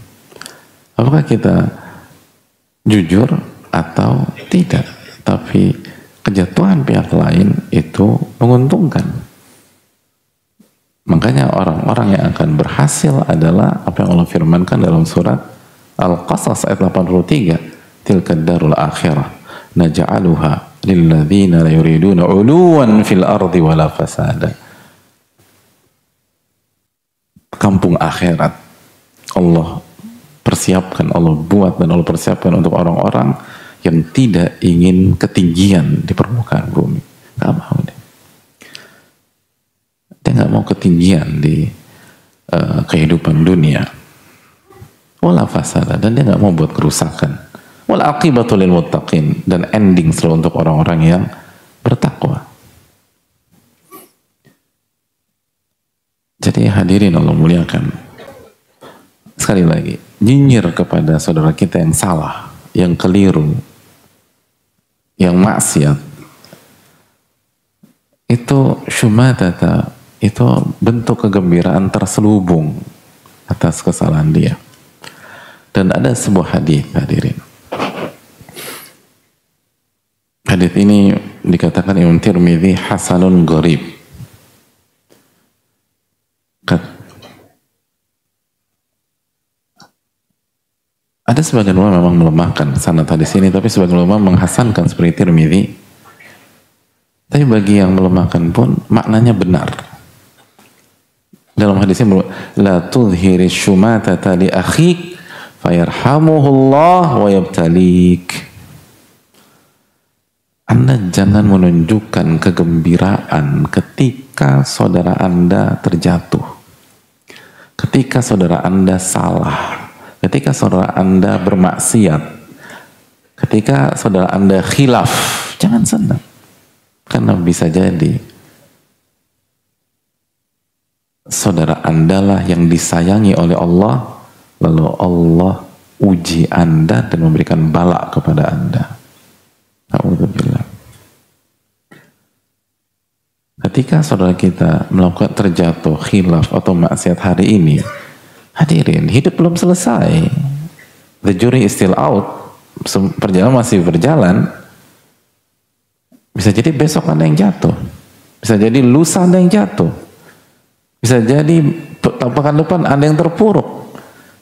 Apakah kita jujur atau tidak? Tapi kejatuhan pihak lain itu menguntungkan. Makanya orang-orang yang akan berhasil adalah apa yang Allah firmankan dalam surat Al-Qasas ayat 83, tilka darul akhirah naj'aluha lilladzina la yuriduna 'uluwan fil ardi wala fasada. Kampung akhirat Allah persiapkan, Allah buat dan Allah persiapkan untuk orang-orang yang tidak ingin ketinggian di permukaan bumi. Gak mau deh. Dia gak mau ketinggian di kehidupan dunia. Wala fasada, dan dia gak mau buat kerusakan. Wal aqibatu lil muttaqin, dan ending selalu untuk orang-orang yang bertakwa. Jadi hadirin Allah muliakan. Sekali lagi, nyinyir kepada saudara kita yang salah, yang keliru, yang maksiat, itu syumatata, itu bentuk kegembiraan terselubung atas kesalahan dia. Dan ada sebuah hadis hadirin. Hadis ini dikatakan Imam Tirmidzi hasanun gharib. Ada sebagian ulama memang melemahkan sanad hadis ini, tapi sebagian ulama menghasankan seperti Tirmidzi. Tapi bagi yang melemahkan pun maknanya benar. Dalam hadis ini, la tudhiri syumatata li akhik fayarhamuhullah wa yabtalik. Anda jangan menunjukkan kegembiraan ketika saudara Anda terjatuh, ketika saudara Anda salah, ketika saudara Anda bermaksiat, ketika saudara Anda khilaf. Jangan senang, karena bisa jadi saudara Anda lah yang disayangi oleh Allah, lalu Allah uji Anda dan memberikan bala kepada Anda. Alhamdulillah. Ketika saudara kita melakukan terjatuh, khilaf atau maksiat hari ini, hadirin, hidup belum selesai. The jury is still out. Perjalanan masih berjalan. Bisa jadi besok Anda yang jatuh. Bisa jadi lusa Anda yang jatuh. Bisa jadi pekan depan Anda yang terpuruk.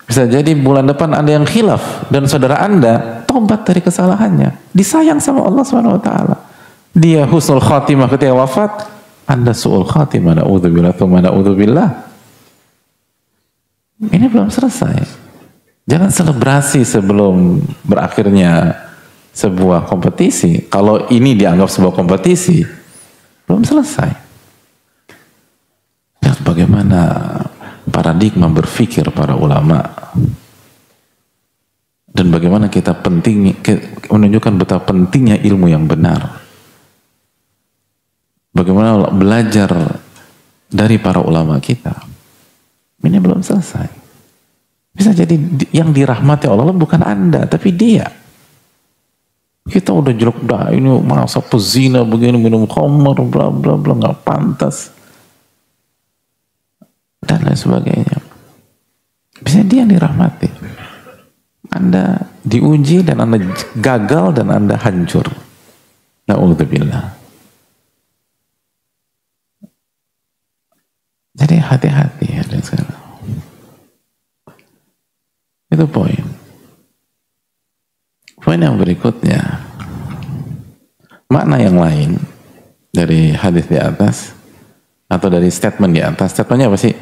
Bisa jadi bulan depan Anda yang khilaf dan saudara Anda tobat dari kesalahannya. Disayang sama Allah SWT. Dia husnul khatimah ketika wafat, Anda su'ul khatimah, na'udzubillah, thumma na'udzubillah. Ini belum selesai. Jangan selebrasi sebelum berakhirnya sebuah kompetisi. Kalau ini dianggap sebuah kompetisi, belum selesai. Lihat bagaimana paradigma berpikir para ulama, dan bagaimana kita menunjukkan betapa pentingnya ilmu yang benar. Bagaimana belajar dari para ulama kita. Ini belum selesai. Bisa jadi yang dirahmati Allah bukan Anda, tapi dia. Kita udah jelek, dah ini masa pezina begini, minum khamr, bla bla bla, nggak pantas, dan lain sebagainya. Bisa dia yang dirahmati. Anda diuji dan Anda gagal dan Anda hancur. Na'udzubillah. Jadi hati-hati ya sekarang. Itu poin. Poin yang berikutnya, makna yang lain dari hadis di atas atau dari statement di atas. Statementnya apa sih?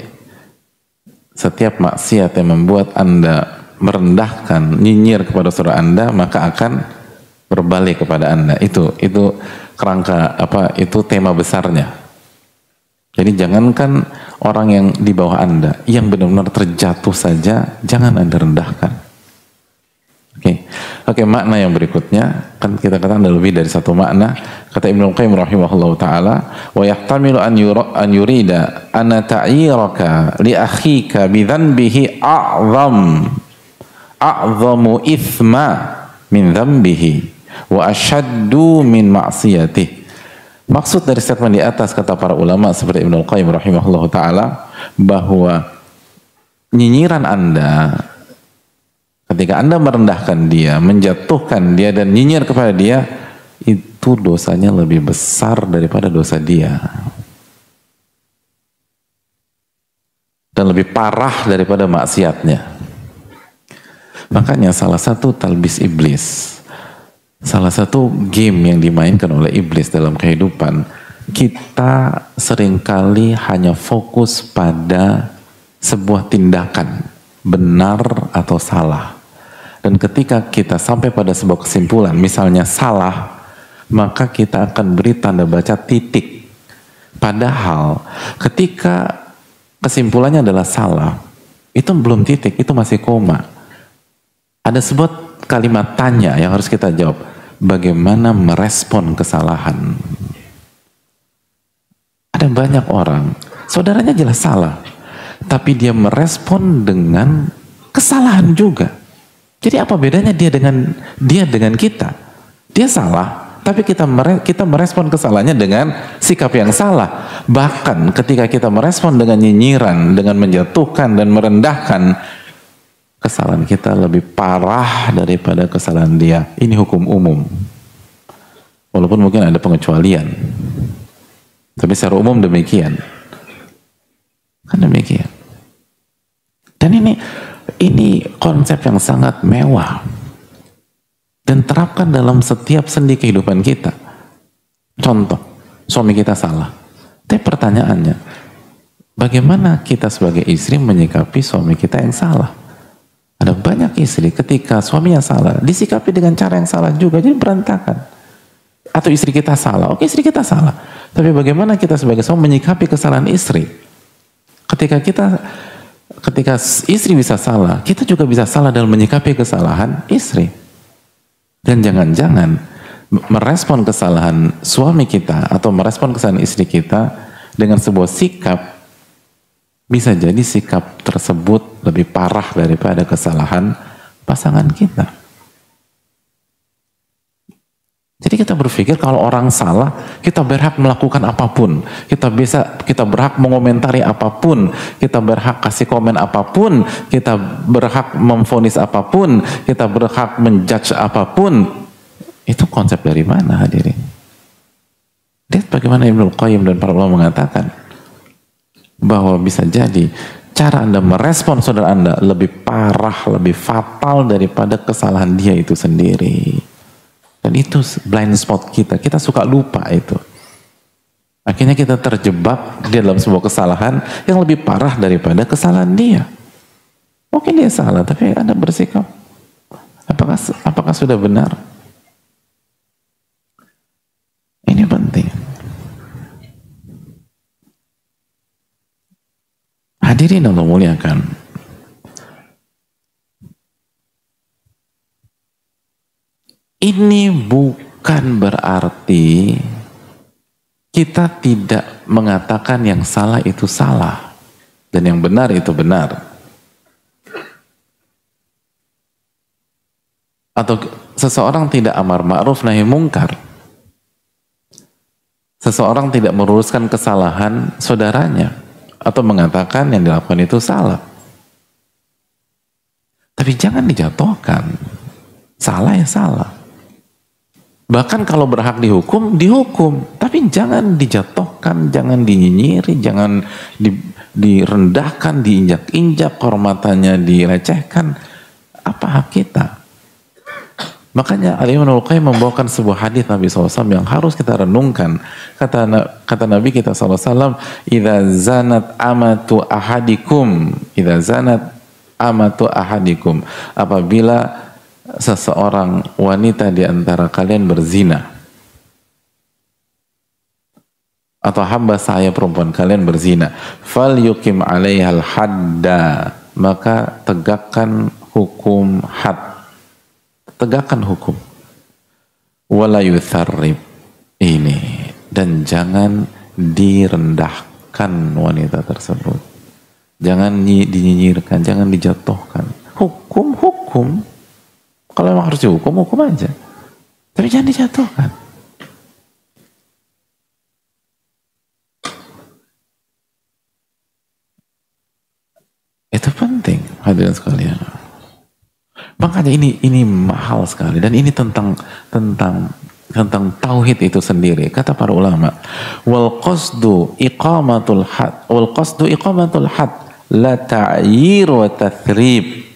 Setiap maksiat yang membuat Anda merendahkan, nyinyir kepada saudara Anda, maka akan berbalik kepada Anda. Itu kerangka apa? Itu tema besarnya. Jadi jangankan orang yang di bawah Anda, yang benar-benar terjatuh saja, jangan Anda rendahkan. Oke, makna yang berikutnya, kan kita katakan ada lebih dari satu makna. Kata Ibnu Qayyim rahimahullahu ta'ala, wa yahtamilu an yurida anna ta'iraka li akhika bi dhanbihi a'zamu ithma min dhanbihi wa ashaddu min ma'siyatihi. Maksud dari statement di atas, kata para ulama seperti Ibnu Qayyim rahimahullah ta'ala, bahwa nyinyiran Anda, ketika Anda merendahkan dia, menjatuhkan dia, dan nyinyir kepada dia, itu dosanya lebih besar daripada dosa dia. Dan lebih parah daripada maksiatnya. Makanya salah satu talbis iblis, salah satu game yang dimainkan oleh iblis dalam kehidupan, kita seringkali hanya fokus pada sebuah tindakan, benar atau salah. Dan ketika kita sampai pada sebuah kesimpulan, misalnya salah, maka kita akan beri tanda baca titik. Padahal ketika kesimpulannya adalah salah, itu belum titik, itu masih koma. Ada sebuah kalimat tanya yang harus kita jawab. Bagaimana merespon kesalahan? Ada banyak orang, saudaranya jelas salah, tapi dia merespon dengan kesalahan juga. Jadi apa bedanya dia dengan kita? Dia salah, tapi kita merespon kesalahannya dengan sikap yang salah. Bahkan ketika kita merespon dengan nyinyiran, dengan menjatuhkan dan merendahkan, kesalahan kita lebih parah daripada kesalahan dia. Ini hukum umum. Walaupun mungkin ada pengecualian. Tapi secara umum demikian. Kan demikian. Dan ini konsep yang sangat mewah. Dan terapkan dalam setiap sendi kehidupan kita. Contoh, suami kita salah. Tapi pertanyaannya, bagaimana kita sebagai istri menyikapi suami kita yang salah? Ada banyak istri ketika suaminya salah, disikapi dengan cara yang salah juga, jadi berantakan. Atau istri kita salah, oke istri kita salah. Tapi bagaimana kita sebagai suami menyikapi kesalahan istri? Ketika istri bisa salah, kita juga bisa salah dalam menyikapi kesalahan istri. Dan jangan-jangan merespon kesalahan suami kita atau merespon kesalahan istri kita dengan sebuah sikap, bisa jadi sikap tersebut lebih parah daripada kesalahan pasangan kita. Jadi kita berpikir kalau orang salah, kita berhak melakukan apapun. Kita berhak mengomentari apapun, kita berhak kasih komen apapun, kita berhak memvonis apapun, kita berhak menjudge apapun. Itu konsep dari mana hadirin? Lihat bagaimana Ibnu Qayyim dan para ulama mengatakan bahwa bisa jadi cara Anda merespon saudara Anda lebih parah, lebih fatal daripada kesalahan dia itu sendiri. Dan itu blind spot kita suka lupa itu. Akhirnya kita terjebak di dalam sebuah kesalahan yang lebih parah daripada kesalahan dia. Mungkin dia salah, tapi Anda bersikap, apakah sudah benar? Ini penting. Hadirin Allah muliakan. Ini bukan berarti kita tidak mengatakan yang salah itu salah dan yang benar itu benar. Atau seseorang tidak amar ma'ruf nahi mungkar. Seseorang tidak meluruskan kesalahan saudaranya atau mengatakan yang dilakukan itu salah. Tapi jangan dijatuhkan. Salah ya salah. Bahkan kalau berhak dihukum, dihukum. Tapi jangan dijatuhkan, jangan dinyinyiri, jangan direndahkan, diinjak-injak, kehormatannya direcehkan. Apa hak kita? Makanya Al-Imam Al-Qayyim membawakan sebuah hadis Nabi SAW yang harus kita renungkan. Kata Nabi kita SAW, "Idza zanat amatu ahadikum." Idza zanat amatu ahadikum. Apabila seseorang wanita di antara kalian berzina, atau hamba saya perempuan kalian berzina, fal yukim alaihal hadda, maka tegakkan hukum had, tegakkan hukum, wala yutharrib, ini, dan jangan direndahkan wanita tersebut, jangan dinyinyirkan, jangan dijatuhkan. Hukum kalau memang harus dihukum, hukum aja. Tapi jangan dijatuhkan. Itu penting, hadirin sekalian. Makanya ini mahal sekali, dan ini tentang tauhid itu sendiri. Kata para ulama, wal qasdu iqamatul had, la ta'yir wa tathrib.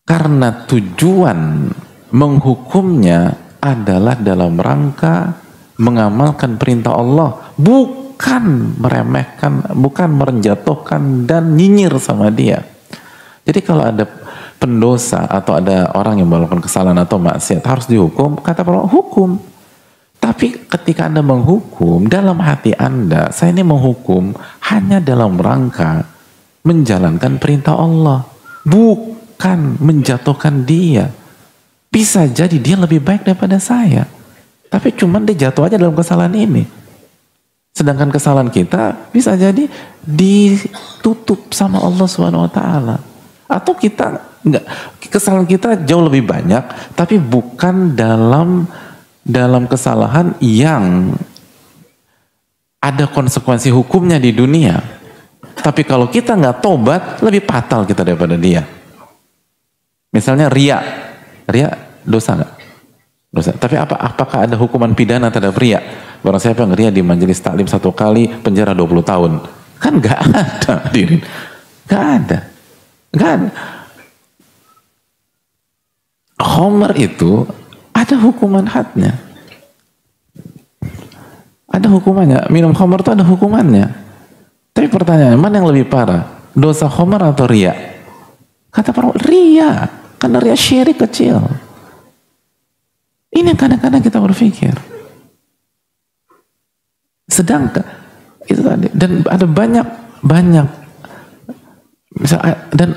Karena tujuan menghukumnya adalah dalam rangka mengamalkan perintah Allah, bukan meremehkan, bukan menjatuhkan dan nyinyir sama dia. Jadi kalau ada pendosa atau ada orang yang melakukan kesalahan atau maksiat harus dihukum, kata para hukum. Tapi ketika Anda menghukum, dalam hati Anda, saya ini menghukum hanya dalam rangka menjalankan perintah Allah, bukan menjatuhkan dia. Bisa jadi dia lebih baik daripada saya, tapi cuman dia jatuh aja dalam kesalahan ini. Sedangkan kesalahan kita bisa jadi ditutup sama Allah SWT. Atau kita enggak, kesalahan kita jauh lebih banyak, tapi bukan dalam kesalahan yang ada konsekuensi hukumnya di dunia. Tapi kalau kita nggak tobat, lebih fatal kita daripada dia. Misalnya ria dosa nggak? Dosa. Tapi apakah ada hukuman pidana terhadap ria? Barang siapa yang ria di majelis taklim 1 kali, penjara 20 tahun. Kan nggak ada, hadirin. Nggak ada. Khomer itu ada hukuman hadnya. Ada hukumannya. Minum khomer itu ada hukumannya. Tapi pertanyaannya, mana yang lebih parah? Dosa khomer atau ria? Kata para ria. Karena ria syirik kecil. Ini yang kadang-kadang kita berpikir. Sedangkan itu tadi, dan ada banyak dan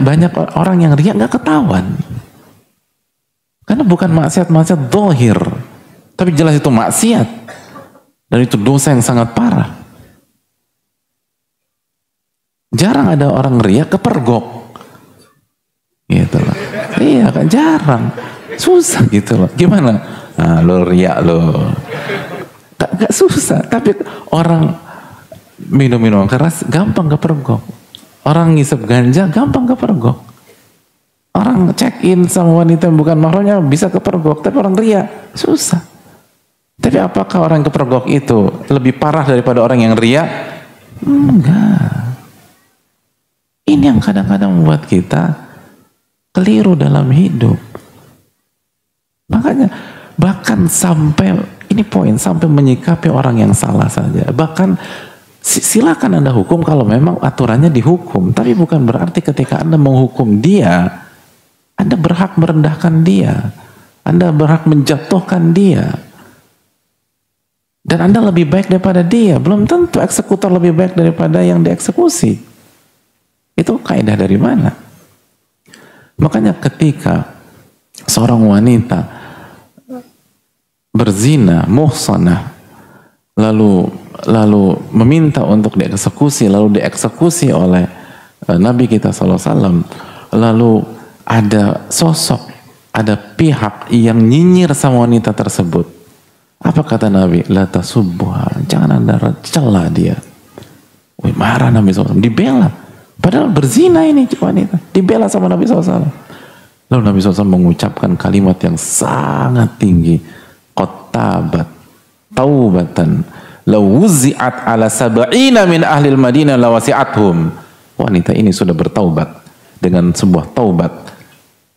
banyak orang yang riya nggak ketahuan, karena bukan maksiat zahir, tapi jelas itu maksiat dan itu dosa yang sangat parah. Jarang ada orang riya kepergok gitu loh. Iya kan, jarang, susah gitu loh. Gimana? Nah, lo riya lo gak susah, tapi orang minum keras gampang kepergok, orang ngisep ganja gampang kepergok, orang check in sama wanita yang bukan mahramnya bisa kepergok, tapi orang riya susah. Tapi apakah orang kepergok itu lebih parah daripada orang yang riya? Enggak. Ini yang kadang-kadang membuat kita keliru dalam hidup. Makanya bahkan sampai ini poin, sampai menyikapi orang yang salah saja. Bahkan silakan Anda hukum kalau memang aturannya dihukum, tapi bukan berarti ketika Anda menghukum dia, Anda berhak merendahkan dia, Anda berhak menjatuhkan dia, dan Anda lebih baik daripada dia. Belum tentu eksekutor lebih baik daripada yang dieksekusi. Itu kaidah dari mana? Makanya ketika seorang wanita berzina, muhsanah, lalu meminta untuk dieksekusi, lalu dieksekusi oleh Nabi kita SAW, lalu ada sosok, ada pihak yang nyinyir sama wanita tersebut. Apa kata Nabi? La tasubbuha, jangan Anda cela dia. Wih, marah Nabi SAW, dibela. Padahal berzina ini wanita, dibela sama Nabi SAW. Lalu Nabi SAW mengucapkan kalimat yang sangat tinggi. Qattabat taubatan lawuzi'at ala sab'ina min ahlil Madinah lawasi'athum. Wanita ini sudah bertaubat dengan sebuah taubat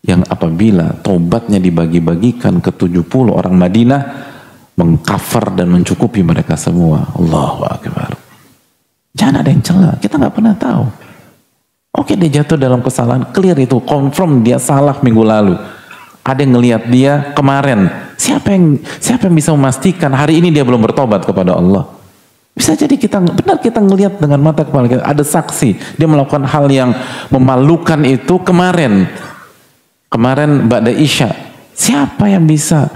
yang apabila taubatnya dibagi-bagikan ke 70 orang Madinah, mengcover dan mencukupi mereka semua. Allahu Akbar. Jangan ada yang cela, kita nggak pernah tahu. Oke, dia jatuh dalam kesalahan, clear itu, confirm dia salah minggu lalu. Ada yang ngelihat dia kemarin. Siapa yang bisa memastikan hari ini dia belum bertobat kepada Allah? Bisa jadi benar kita ngelihat dengan mata kepala kita, ada saksi dia melakukan hal yang memalukan itu kemarin ba'da Isya. Siapa yang bisa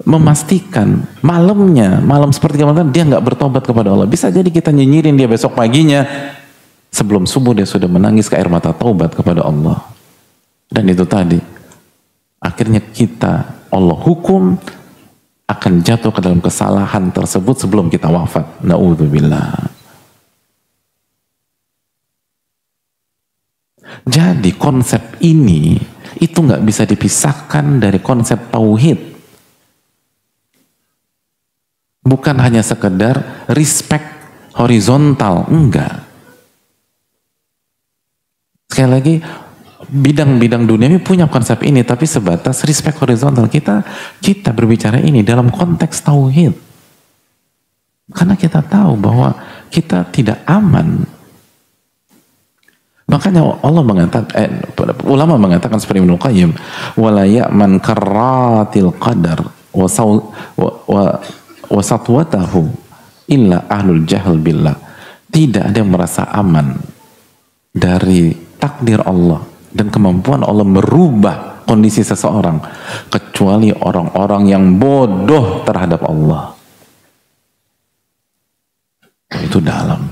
memastikan malam seperti kemarin dia nggak bertobat kepada Allah? Bisa jadi kita nyinyirin dia besok paginya, sebelum subuh dia sudah menangis ke air mata taubat kepada Allah. Dan itu tadi, akhirnya Allah hukum akan jatuh ke dalam kesalahan tersebut sebelum kita wafat. Na'udzubillah. Jadi konsep ini itu nggak bisa dipisahkan dari konsep tauhid. Bukan hanya sekedar respect horizontal, enggak. Sekali lagi, bidang-bidang dunia ini punya konsep ini, tapi sebatas respect horizontal. Kita berbicara ini dalam konteks tauhid, karena kita tahu bahwa kita tidak aman. Makanya Allah mengatakan, ulama mengatakan seperti Ibnu Qayyim, wala ya'man karratil qadar wa satwatahu illa ahlul jahl billah. Tidak ada yang merasa aman dari takdir Allah dan kemampuan Allah merubah kondisi seseorang kecuali orang-orang yang bodoh terhadap Allah. Itu dalam.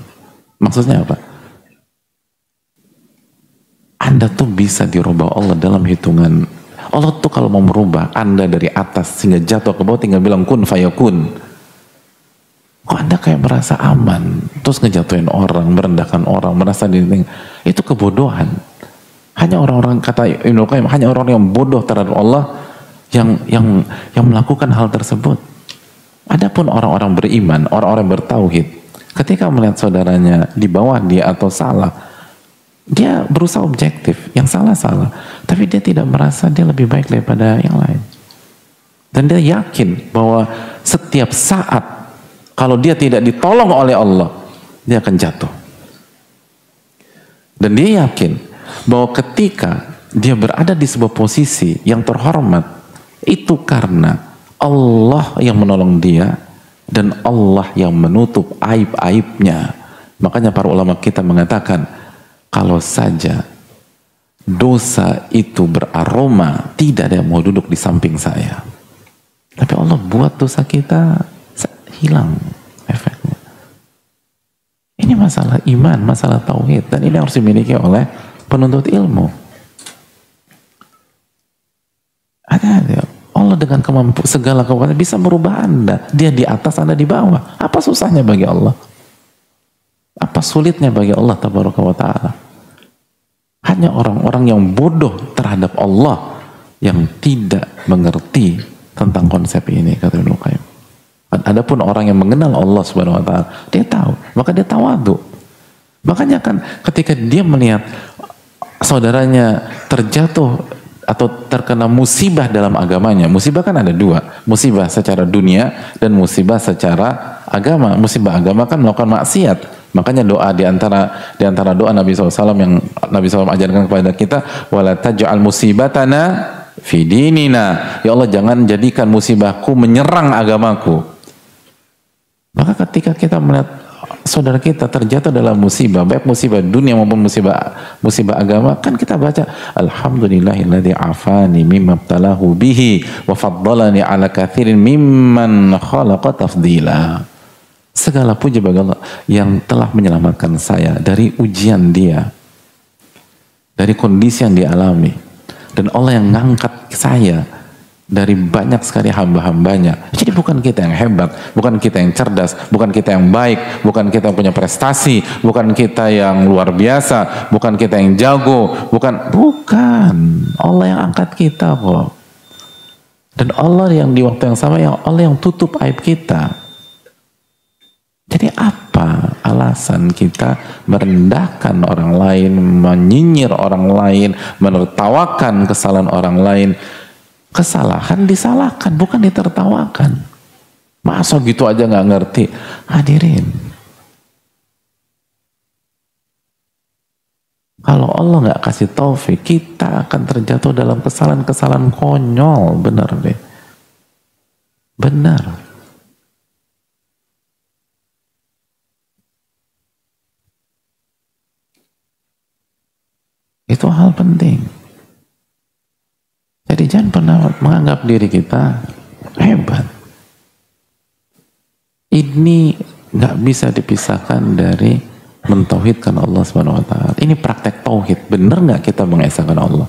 Maksudnya apa? Anda tuh bisa dirubah Allah dalam hitungan. Allah tuh kalau mau merubah Anda dari atas sehingga jatuh ke bawah tinggal bilang kun fayakun. Kok Anda kayak merasa aman, terus ngejatuhin orang, merendahkan orang, merasa diri, itu kebodohan. Hanya orang-orang, kata Ibnu Qayyim, hanya orang yang bodoh terhadap Allah yang melakukan hal tersebut. Adapun orang-orang beriman, orang-orang bertauhid, ketika melihat saudaranya di bawah dia atau salah, dia berusaha objektif, yang salah, tapi dia tidak merasa dia lebih baik daripada yang lain. Dan dia yakin bahwa setiap saat kalau dia tidak ditolong oleh Allah, dia akan jatuh. Dan dia yakin bahwa ketika dia berada di sebuah posisi yang terhormat, Itu karena Allah yang menolong dia dan Allah yang menutup aib-aibnya. Makanya para ulama kita mengatakan, kalau saja dosa itu beraroma, tidak ada yang mau duduk di samping saya. Tapi Allah buat dosa kita hilang efeknya. Ini masalah iman, masalah tauhid, dan ini harus dimiliki oleh penuntut ilmu. Ada Allah dengan segala kekuatan bisa merubah Anda. Dia di atas, Anda di bawah. Apa susahnya bagi Allah? Apa sulitnya bagi Allah tabaraka wa ta'ala? Hanya orang-orang yang bodoh terhadap Allah yang tidak mengerti tentang konsep ini, kata Ibnu Qayyim. Adapun orang yang mengenal Allah subhanahu wa ta'ala, dia tahu, maka dia tawadhu. Makanya kan ketika dia melihat saudaranya terjatuh atau terkena musibah dalam agamanya, musibah kan ada dua, musibah secara dunia dan musibah secara agama. Musibah agama kan melakukan maksiat, makanya doa di antara doa Nabi SAW yang Nabi SAW ajarkan kepada kita, wala taj'al musibatana fi dinina, ya Allah jangan jadikan musibahku menyerang agamaku. Maka ketika kita melihat saudara kita terjatuh dalam musibah, baik musibah dunia maupun musibah agama, kan kita baca alhamdulillahilladzi afani mimma ibtalahu bihi wa faddalani ala katsirin mimman khalaqa tafdila. Segala puji bagi Allah yang telah menyelamatkan saya dari ujian dia, dari kondisi yang dialami, dan Allah yang ngangkat saya dari banyak sekali hamba-hambanya. Jadi bukan kita yang hebat, bukan kita yang cerdas, bukan kita yang baik, bukan kita yang punya prestasi, bukan kita yang luar biasa, bukan kita yang jago, bukan Allah yang angkat kita kok. Dan Allah yang di waktu yang sama, yang Allah yang tutup aib kita. Jadi apa alasan kita merendahkan orang lain, menyinyir orang lain, menertawakan kesalahan orang lain? Kesalahan disalahkan, bukan ditertawakan. Masa gitu aja nggak ngerti? Hadirin, kalau Allah nggak kasih taufik, kita akan terjatuh dalam kesalahan-kesalahan konyol. Benar deh, benar. Itu hal penting. Jadi jangan pernah menganggap diri kita hebat. Ini nggak bisa dipisahkan dari mentauhidkan Allah Subhanahu Wa Taala. Ini praktek tauhid. Benar nggak kita mengesahkan Allah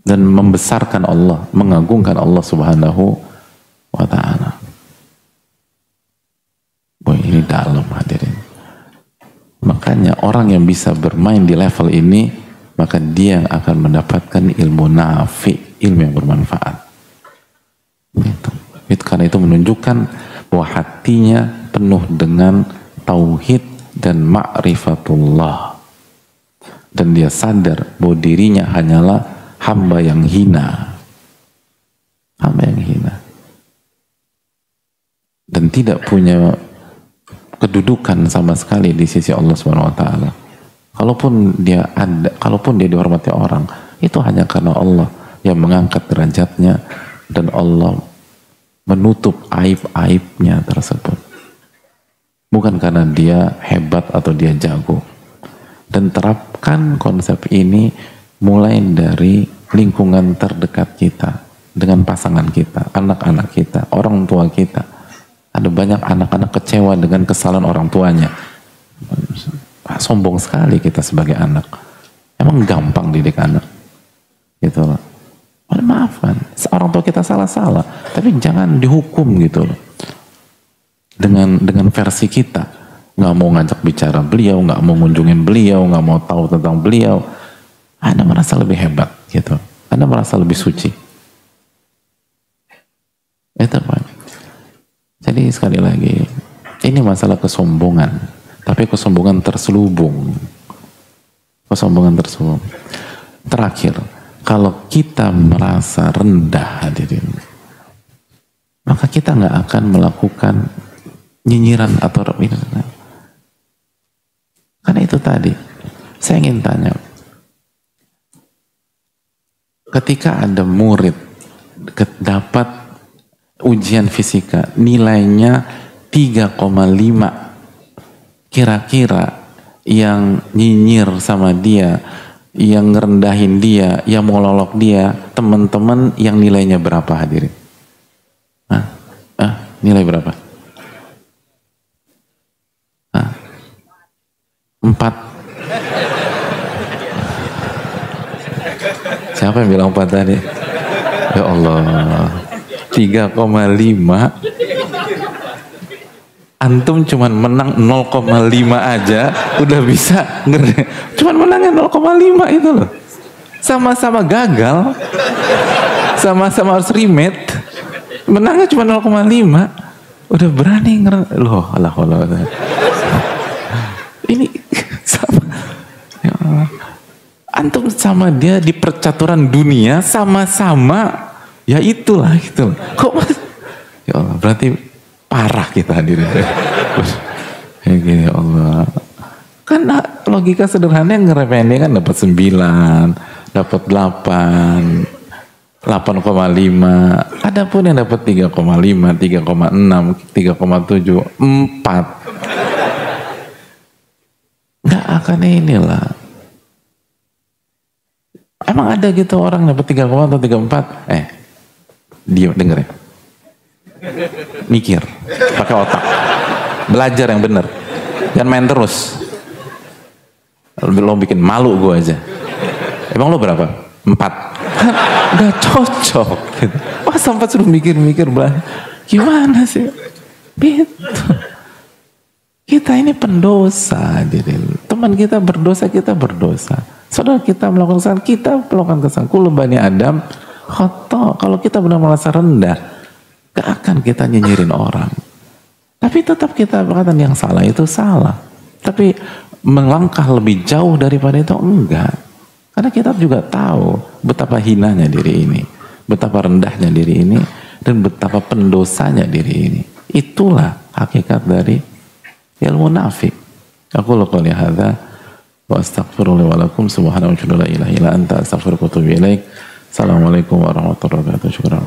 dan membesarkan Allah, mengagungkan Allah Subhanahu Wa Taala? Boy, ini dalam hadirin. Makanya orang yang bisa bermain di level ini, maka dia yang akan mendapatkan ilmu nafi, ilmu yang bermanfaat. Itu karena itu menunjukkan bahwa hatinya penuh dengan tauhid dan ma'rifatullah, dan dia sadar bahwa dirinya hanyalah hamba yang hina, dan tidak punya kedudukan sama sekali di sisi Allah Subhanahu Wa Taala. Kalaupun dia dihormati orang, itu hanya karena Allah yang mengangkat derajatnya dan Allah menutup aib-aibnya tersebut. Bukan karena dia hebat atau dia jago. Dan terapkan konsep ini mulai dari lingkungan terdekat kita, dengan pasangan kita, anak-anak kita, orang tua kita. Ada banyak anak-anak kecewa dengan kesalahan orang tuanya. Sombong sekali kita sebagai anak. Emang gampang didik anak gitu loh. Maafkan, orang tua kita salah-salah, tapi jangan dihukum gitu loh dengan versi kita. Nggak mau ngajak bicara beliau, nggak mau ngunjungin beliau, nggak mau tahu tentang beliau. Anda merasa lebih hebat gitu, Anda merasa lebih suci. Itu Pak. Jadi sekali lagi, ini masalah kesombongan, tapi kesombongan terselubung. Terakhir, kalau kita merasa rendah hadirin, maka kita nggak akan melakukan nyinyiran atau karena itu tadi saya ingin tanya, ketika ada murid dapat ujian fisika nilainya 3,5, kira-kira yang nyinyir sama dia, yang ngerendahin dia, yang mololok dia, teman-teman yang nilainya berapa hadirin? Nilai berapa? 4. Siapa yang bilang 4 tadi? Ya Allah, 3,5. Antum cuman menang 0,5 aja udah bisa ngeri. Cuman menangnya 0,5 itu loh. Sama-sama gagal. Sama-sama harus remake. Menangnya cuma 0,5. Udah berani loh, Allah. Ini sama. Ya Allah. Antum sama dia di percaturan dunia sama-sama, ya itulah gitu. Kok ya Allah, berarti parah kita hadirin. Ya gini, ya Allah. Kan logika sederhana yang ngeremehin dia kan dapat 9, dapat 8, 8,5. Adapun yang dapat 3,5, 3,6, 3,7, 4. Nggak akan inilah. Emang ada gitu orang dapat 3, atau 3,4? Dia denger ya. Mikir, pakai otak. Belajar yang bener. Jangan main terus. Lo bikin malu gue aja. Emang lo berapa? 4. Gak cocok gitu. Wah, sempat suruh mikir-mikir gimana sih? Gitu. Kita ini pendosa, teman kita berdosa, kita berdosa. Saudara kita melakukan kesalahan, kita melakukan kesalahan. Kullu bani Adam khata. Kalau kita benar merasa rendah, gak akan kita nyinyirin orang. Tapi tetap kita berkata yang salah itu salah. Tapi melangkah lebih jauh daripada itu enggak. Karena kita juga tahu betapa hinanya diri ini, betapa rendahnya diri ini, dan betapa pendosanya diri ini. Itulah hakikat dari ilmu nafik. Aku qouli hadza wa astaghfirullahi wa lakum subhanahu wa ta'ala la ilaha illa anta astaghfiruka wa atubu ilaik. Assalamualaikum warahmatullahi wabarakatuh. Syukran.